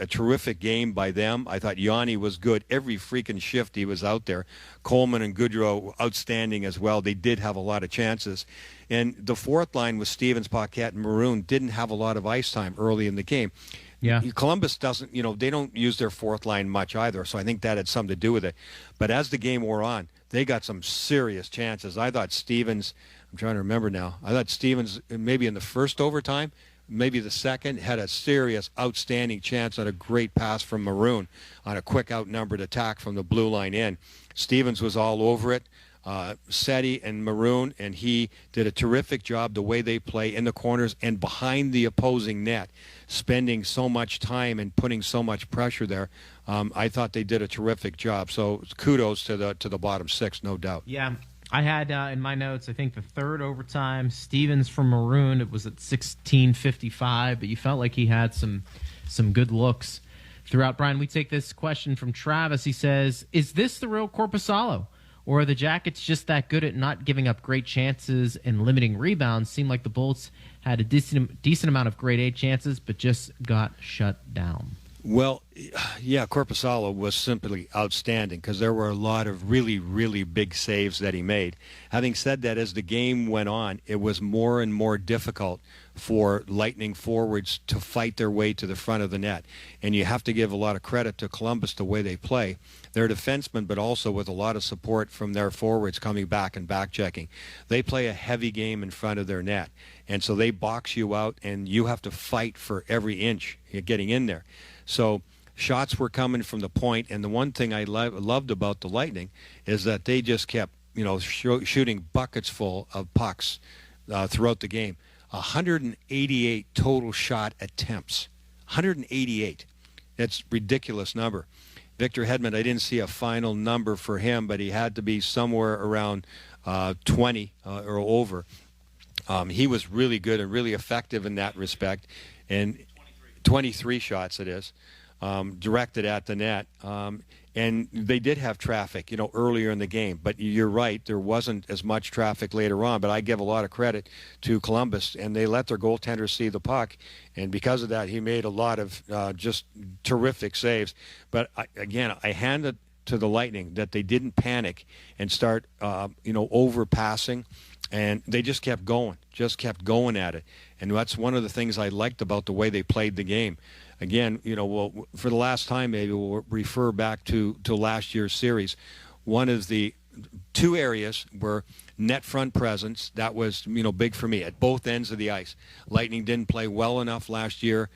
T: terrific game by them. I thought Yanni was good. Every freaking shift he was out there. Coleman and Goodrow outstanding as well. They did have a lot of chances. And the fourth line with Stevens, Paquette, and Maroon didn't have a lot of ice time early in the game.
G: Yeah.
T: Columbus doesn't, they don't use their fourth line much either, so I think that had something to do with it. But as the game wore on, they got some serious chances. I thought Stevens, I'm trying to remember now, I thought Stevens maybe in the first overtime, maybe the second, had a serious, outstanding chance on a great pass from Maroon on a quick outnumbered attack from the blue line in. Stevens was all over it. Seti and Maroon, and he did a terrific job the way they play in the corners and behind the opposing net, spending so much time and putting so much pressure there. I thought they did a terrific job. So kudos to the bottom six, no doubt.
G: Yeah. I had in my notes, I think the third overtime, Stevens from Maroon, it was at 16:55, but you felt like he had some good looks throughout. Brian, we take this question from Travis. He says, is this the real Korpisalo? Or are the Jackets just that good at not giving up great chances and limiting rebounds? Seemed like the Bolts had a decent amount of grade A chances, but just got shut down.
T: Well, yeah, Korpisalo was simply outstanding because there were a lot of really, really big saves that he made. Having said that, as the game went on, it was more and more difficult for Lightning forwards to fight their way to the front of the net. And you have to give a lot of credit to Columbus the way they play. They're defensemen, but also with a lot of support from their forwards coming back and back-checking. They play a heavy game in front of their net. And so they box you out, and you have to fight for every inch getting in there. So shots were coming from the point, and the one thing I loved about the Lightning is that they just kept, shooting buckets full of pucks throughout the game. 188 total shot attempts. 188. That's a ridiculous number. Victor Hedman, I didn't see a final number for him, but he had to be somewhere around 20 or over. He was really good and really effective in that respect. And 23 shots it is, directed at the net. And they did have traffic, earlier in the game. But you're right, there wasn't as much traffic later on. But I give a lot of credit to Columbus, and they let their goaltender see the puck. And because of that, he made a lot of just terrific saves. But, I hand it to the Lightning that they didn't panic and start, overpassing. And they just kept going at it. And that's one of the things I liked about the way they played the game. Again, for the last time, maybe we'll refer back to last year's series. One of the two areas were net front presence. That was, big for me at both ends of the ice. Lightning didn't play well enough last year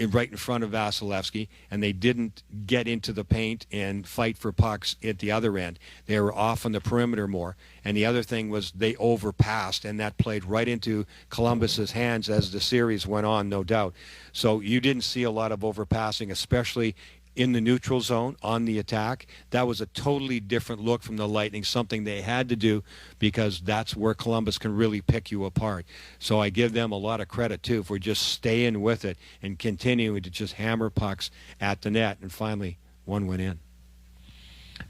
T: right in front of Vasilevsky, and they didn't get into the paint and fight for pucks at the other end. They were off on the perimeter more. And the other thing was they overpassed, and that played right into Columbus's hands as the series went on, no doubt. So you didn't see a lot of overpassing, especially in the neutral zone on the attack. That was a totally different look from the Lightning, something they had to do because that's where Columbus can really pick you apart. So I give them a lot of credit, too, for just staying with it and continuing to just hammer pucks at the net. And finally, one went in.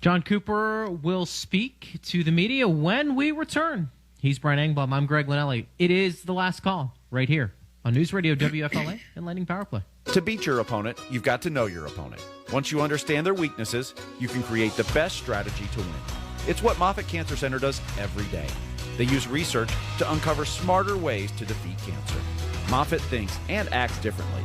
G: Jon Cooper will speak to the media when we return. He's Brian Engblom. I'm Greg Linnelli. It is the last call right here on News Radio WFLA and Lightning Power Play.
U: To beat your opponent, you've got to know your opponent. Once you understand their weaknesses, you can create the best strategy to win. It's what Moffitt Cancer Center does every day. They use research to uncover smarter ways to defeat cancer. Moffitt thinks and acts differently,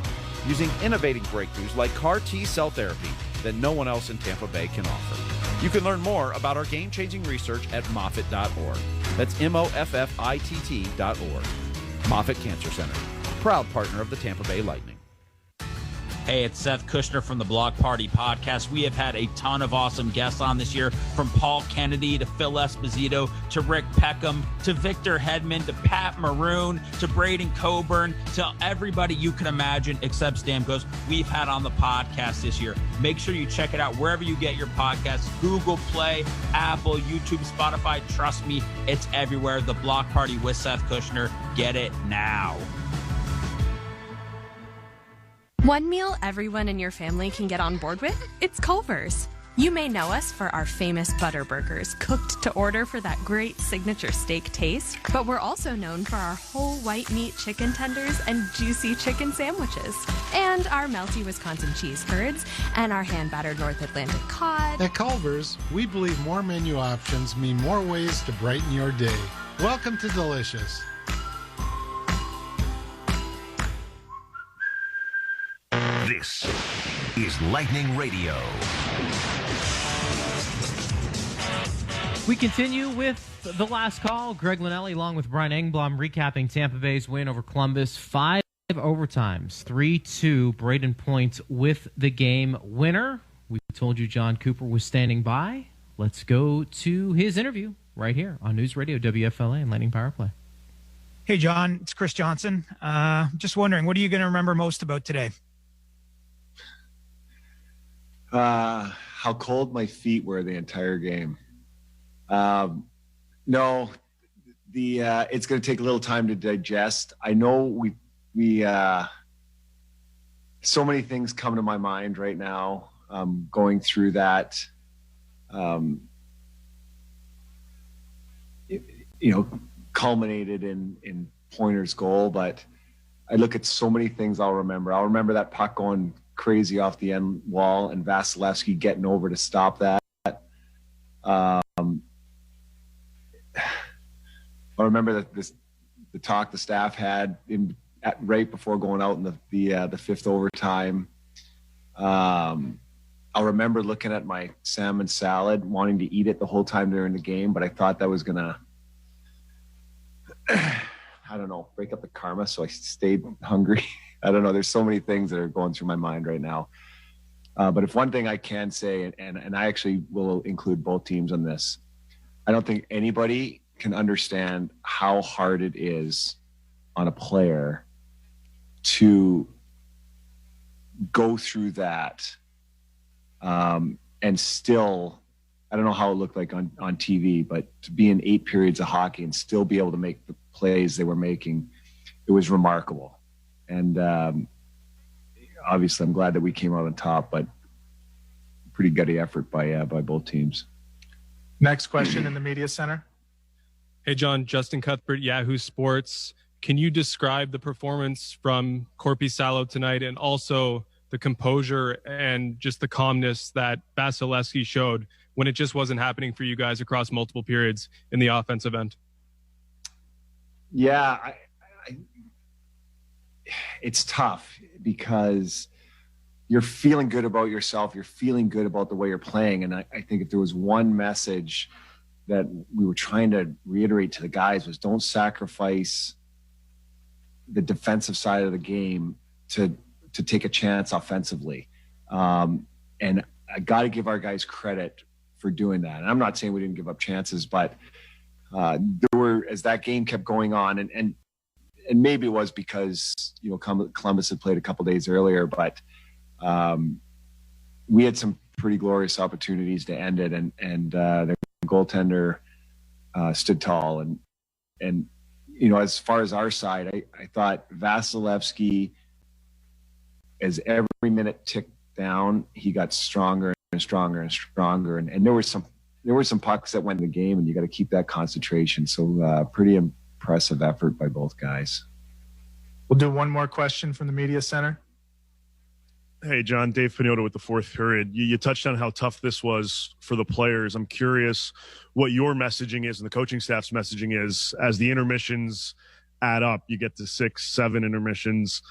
U: using innovative breakthroughs like CAR T-cell therapy that no one else in Tampa Bay can offer. You can learn more about our game-changing research at Moffitt.org. That's MOFFIT.org. Moffitt Cancer Center, proud partner of the Tampa Bay Lightning.
V: Hey, it's Seth Kushner from the Block Party Podcast. We have had a ton of awesome guests on this year, from Paul Kennedy to Phil Esposito to Rick Peckham to Victor Hedman to Pat Maroon to Brayden Coburn to everybody you can imagine except Stamkos we've had on the podcast this year. Make sure you check it out wherever you get your podcasts, Google Play, Apple, YouTube, Spotify. Trust me, it's everywhere. The Block Party with Seth Kushner. Get it now.
W: One meal everyone in your family can get on board with? It's Culver's. You may know us for our famous butter burgers, cooked to order for that great signature steak taste, but we're also known for our whole white meat chicken tenders and juicy chicken sandwiches, and our melty Wisconsin cheese curds, and our hand-battered North Atlantic cod.
X: At Culver's, we believe more menu options mean more ways to brighten your day. Welcome to Delicious.
D: This is Lightning Radio.
G: We continue with the last call. Greg Linnelli along with Brian Engblom recapping Tampa Bay's win over Columbus. 5 overtimes, 3-2. Brayden Point with the game winner. We told you Jon Cooper was standing by. Let's go to his interview right here on News Radio WFLA and Lightning Power Play.
I: Hey, John, it's Chris Johnson. Just wondering, what are you going to remember most about today?
Y: How cold my feet were the entire game. No, it's going to take a little time to digest. I know we so many things come to my mind right now. Going through that, culminated in Pointer's goal, but I look at so many things I'll remember. I'll remember that puck going crazy off the end wall and Vasilevsky getting over to stop that. I remember that the talk the staff had right before going out in the fifth overtime. I'll remember looking at my salmon salad, wanting to eat it the whole time during the game, but I thought that was gonna I don't know, break up the karma so I stayed hungry. I don't know. There's so many things that are going through my mind right now. But if one thing I can say, and I actually will include both teams on this, I don't think anybody can understand how hard it is on a player to go through that and still, I don't know how it looked like on TV, but to be in 8 periods of hockey and still be able to make the plays they were making, it was remarkable. And obviously I'm glad that we came out on top, but pretty gutty effort by both teams.
J: Next question in the media center.
A: Hey, John, Justin Cuthbert, Yahoo Sports. Can you describe the performance from Corpi Salo tonight, and also the composure and just the calmness that Vasilevsky showed when it just wasn't happening for you guys across multiple periods in the offensive end?
Y: Yeah, it's tough because you're feeling good about yourself. You're feeling good about the way you're playing. And I think if there was one message that we were trying to reiterate to the guys was don't sacrifice the defensive side of the game to take a chance offensively. And I got to give our guys credit for doing that. And I'm not saying we didn't give up chances, but there were, as that game kept going on, and maybe it was because, you know, Columbus had played a couple days earlier, but we had some pretty glorious opportunities to end it, and the goaltender stood tall. And you know, as far as our side, I thought Vasilevsky, as every minute ticked down, he got stronger and stronger and stronger. And there were some pucks that went in the game, and you got to keep that concentration. So pretty impressive effort by both guys.
J: We'll do one more question from the media center.
B: Hey, John, Dave Pinotta with the fourth period. You touched on how tough this was for the players. I'm curious what your messaging is and the coaching staff's messaging is as the intermissions add up. You get to 6, 7 intermissions.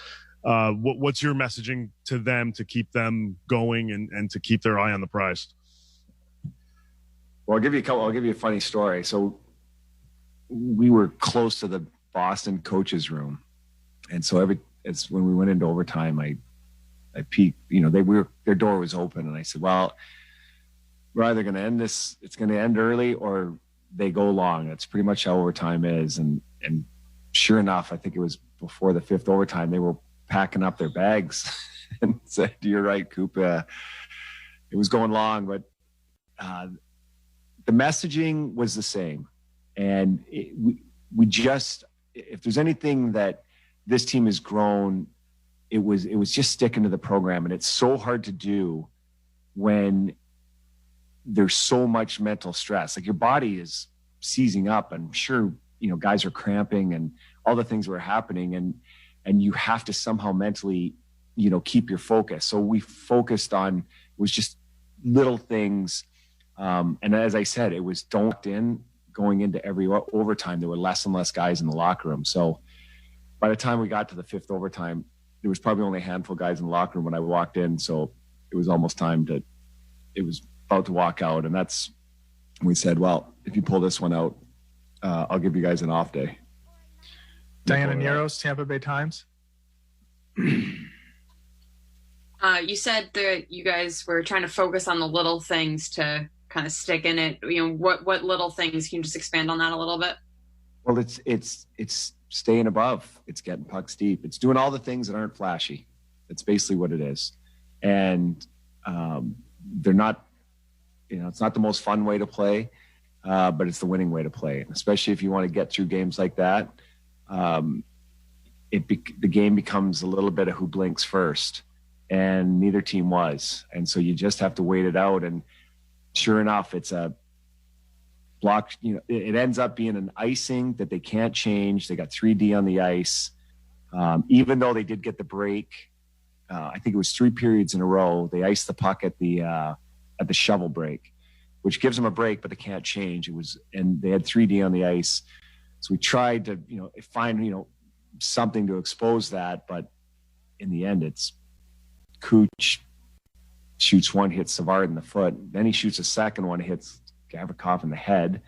B: What's your messaging to them to keep them going and to keep their eye on the prize?
Y: Well, I'll give you a funny story. So we were close to the Boston coaches room. And so it's when we went into overtime, I peeked, you know, their door was open, and I said, well, we're either going to end this, it's going to end early, or they go long. That's pretty much how overtime is. And sure enough, I think it was before the 5th overtime, they were packing up their bags and said, you're right, Coop. It was going long, but the messaging was the same. And we just, if there's anything that this team has grown, it was just sticking to the program. And it's so hard to do when there's so much mental stress. Like, your body is seizing up, and sure, you know, guys are cramping and all the things were happening, and you have to somehow mentally, you know, keep your focus. So we focused on, it was just little things. And as I said, it was going into every overtime. There were less and less guys in the locker room. So by the time we got to the 5th overtime, there was probably only a handful of guys in the locker room when I walked in. So it was almost it was about to walk out. And that's when we said, well, if you pull this one out, I'll give you guys an off day.
J: Diana Neros, Tampa Bay Times.
N: You said that you guys were trying to focus on the little things to kind of stick in it. You know, what little things? Can you just expand on that a little bit?
Y: Well, it's staying above. It's getting pucks deep. It's doing all the things that aren't flashy. That's basically what it is. And they're not, you know, it's not the most fun way to play, but it's the winning way to play. And especially if you want to get through games like that, the game becomes a little bit of who blinks first, and neither team was. And so you just have to wait it out. And sure enough, it's a block, you know, it ends up being an icing that they can't change. They got 3D on the ice. Even though they did get the break, I think it was 3 periods in a row, they iced the puck at the shovel break, which gives them a break, but they can't change. And they had 3D on the ice. So we tried to, you know, find, you know, something to expose that. But in the end, it's Cooch shoots one, hits Savard in the foot. Then he shoots a second one, hits Gavrikov in the head.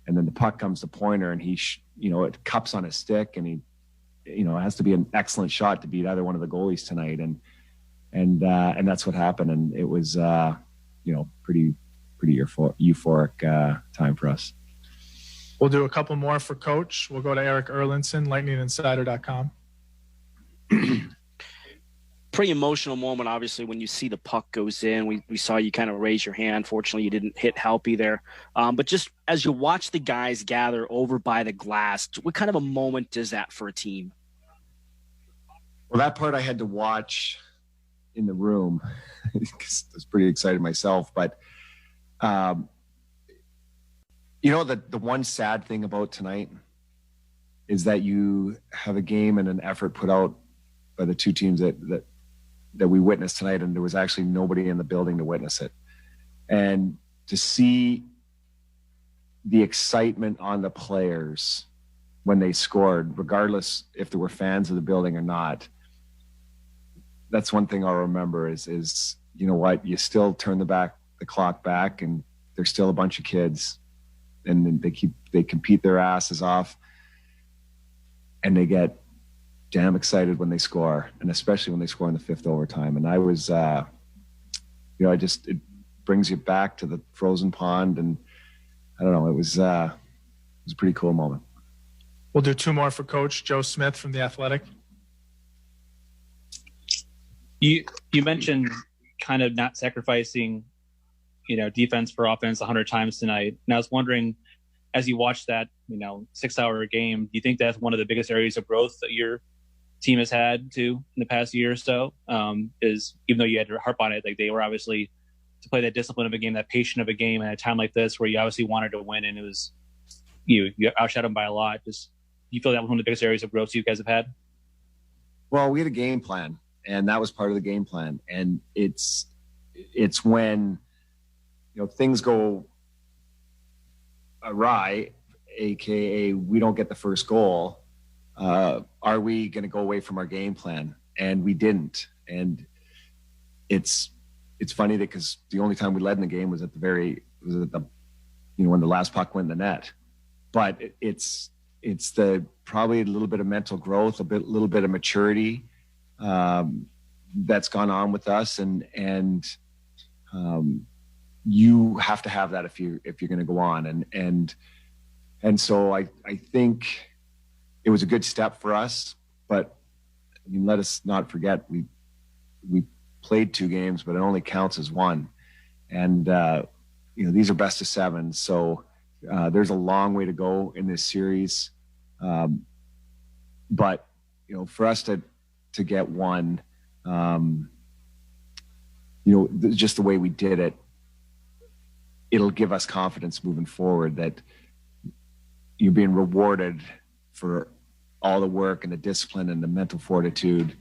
Y: and then the puck comes to Pointer, and he, it cups on his stick, and he, it has to be an excellent shot to beat either one of the goalies tonight, and that's what happened, and it was, pretty euphoric time for us.
J: We'll do a couple more for Coach. We'll go to Eric Erlinson, lightninginsider.com.
Q: Pretty emotional moment, obviously, when you see the puck goes in. We saw you kind of raise your hand. Fortunately, you didn't hit Halpy there. But just as you watch the guys gather over by the glass, what kind of a moment is that for a team?
Y: Well, that part I had to watch in the room because I was pretty excited myself. But, the one sad thing about tonight is that you have a game and an effort put out by the two teams that we witnessed tonight, and there was actually nobody in the building to witness it. And to see the excitement on the players when they scored, regardless if there were fans of the building or not, that's one thing I'll remember is you know what, you still turn the clock back, and there's still a bunch of kids, and they compete their asses off, and they get damn excited when they score, and especially when they score in the fifth overtime. And I was, it brings you back to the frozen pond, and I don't know, it was a pretty cool moment.
J: We'll do two more for Coach. Joe Smith from The Athletic.
M: You mentioned kind of not sacrificing, defense for offense 100 times tonight. And I was wondering, as you watch that, 6-hour game, do you think that's one of the biggest areas of growth that your team has had in the past year or so? Is, even though you had to harp on it, like they were obviously to play that discipline of a game, that patient of a game at a time like this where you obviously wanted to win, and it was you outshot them by a lot. Just, do you feel that was one of the biggest areas of growth you guys have had?
Y: Well, we had a game plan, and that was part of the game plan. And it's when things go awry, aka we don't get the first goal, are we going to go away from our game plan? And we didn't. And it's funny because the only time we led in the game was when the last puck went in the net. But it's probably a little bit of mental growth, little bit of maturity that's gone on with us, and you have to have that if you're going to go on, and so I think it was a good step for us. But I mean, let us not forget we played 2 games, but it only counts as one, and these are best of 7, so there's a long way to go in this series. But for us to get one, just the way we did it, it'll give us confidence moving forward that you're being rewarded for all the work and the discipline and the mental fortitude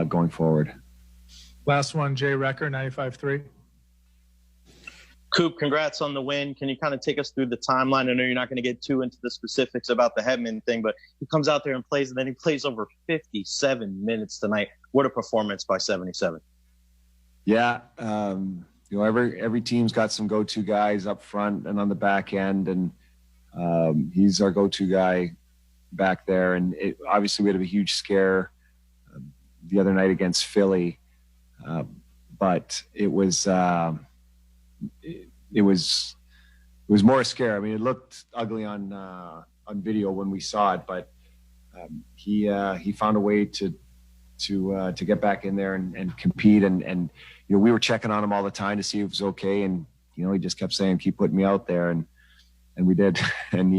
Y: going forward.
J: Last one, Jay Recker, 95.3.
R: Coop, congrats on the win. Can you kind of take us through the timeline? I know you're not going to get too into the specifics about the Hedman thing, but he comes out there and plays, and then he plays over 57 minutes tonight. What a performance by 77.
Y: Yeah. Every team's got some go-to guys up front and on the back end, and he's our go-to guy back there. And obviously we had a huge scare the other night against Philly, but it was more a scare. I mean, it looked ugly on video when we saw it, but he found a way to get back in there and compete. And we were checking on him all the time to see if it was okay. And he just kept saying, "Keep putting me out there," and we did. And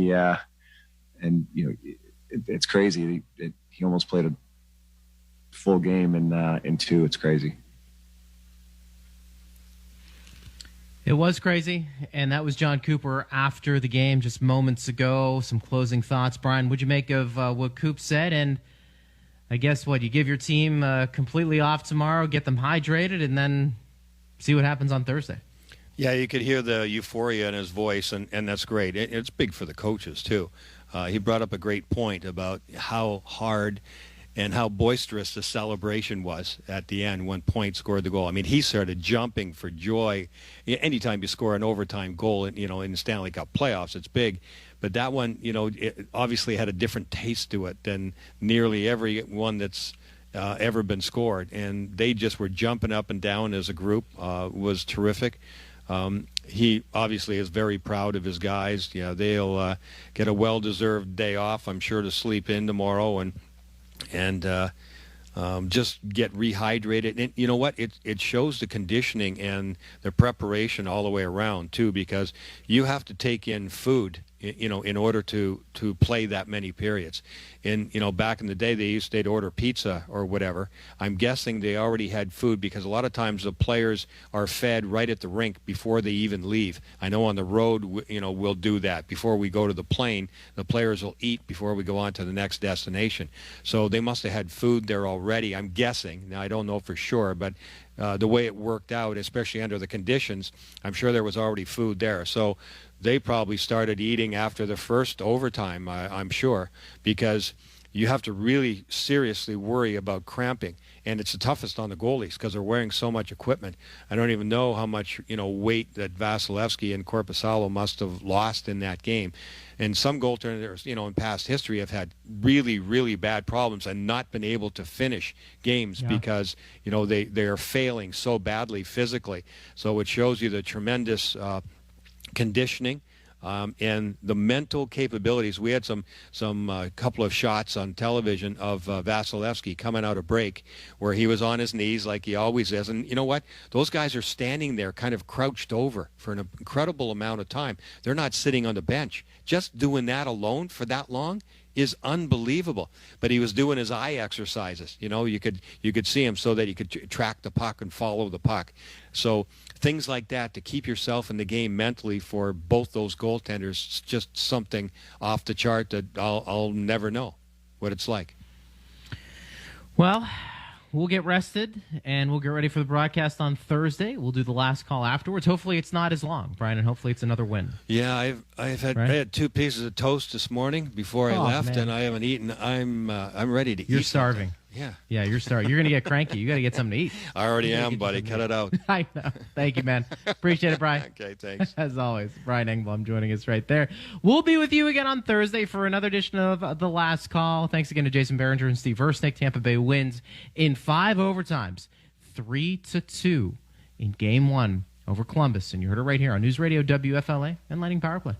Y: it's crazy. He almost played a full game in 2. It's crazy.
G: It was crazy, and that was Jon Cooper after the game just moments ago. Some closing thoughts. Brian, what'd you make of what Coop said? And I guess you give your team completely off tomorrow, get them hydrated, and then see what happens on Thursday.
T: Yeah, you could hear the euphoria in his voice, and that's great. It's big for the coaches, too. He brought up a great point about how hard and how boisterous the celebration was at the end when Point scored the goal. I mean, he started jumping for joy. Anytime you score an overtime goal, in the Stanley Cup playoffs, it's big. But that one, it obviously had a different taste to it than nearly every one that's ever been scored. And they just were jumping up and down as a group. Was terrific. He obviously is very proud of his guys. Yeah, they'll get a well-deserved day off, I'm sure, to sleep in tomorrow and just get rehydrated. And you know what? It shows the conditioning and the preparation all the way around too, because you have to take in food, in order to play that many periods. And back in the day, they'd order pizza or whatever. I'm guessing they already had food, because a lot of times the players are fed right at the rink before they even leave. I know on the road, we'll do that before we go to the plane. The players will eat before we go on to the next destination. So they must have had food there already, I'm guessing. Now, I don't know for sure, but the way it worked out, especially under the conditions, I'm sure there was already food there. So they probably started eating after the first overtime, I'm sure, because you have to really seriously worry about cramping. And it's the toughest on the goalies because they're wearing so much equipment. I don't even know how much weight that Vasilevsky and Korpisalo must have lost in that game. And some goaltenders, in past history have had really, really bad problems and not been able to finish games because, they are failing so badly physically. So it shows you the tremendous conditioning and the mental capabilities. We had some couple of shots on television of Vasilevsky coming out of break where he was on his knees like he always is. And you know what? Those guys are standing there kind of crouched over for an incredible amount of time. They're not sitting on the bench. Just doing that alone for that long is unbelievable. But he was doing his eye exercises. You could see him so that he could track the puck and follow the puck. So things like that to keep yourself in the game mentally for both those goaltenders is just something off the chart that I'll never know what it's like.
G: Well, we'll get rested, and we'll get ready for the broadcast on Thursday. We'll do the last call afterwards. Hopefully it's not as long, Brian, and hopefully it's another win.
T: Yeah, I had 2 pieces of toast this morning before I left, and I haven't eaten. I'm ready to eat.
G: You're starving.
T: Something. Yeah.
G: Yeah, you're starving. You're going to get cranky. You got to get something to eat.
T: I already am, buddy. Cut it out.
G: I know. Thank you, man. Appreciate it, Brian.
T: Okay, thanks.
G: As always, Brian Engblom joining us right there. We'll be with you again on Thursday for another edition of The Last Call. Thanks again to Jason Behringer and Steve Versnick. Tampa Bay wins in 5 overtimes, 3-2 in Game 1 over Columbus. And you heard it right here on News Radio WFLA and Lightning Power Play.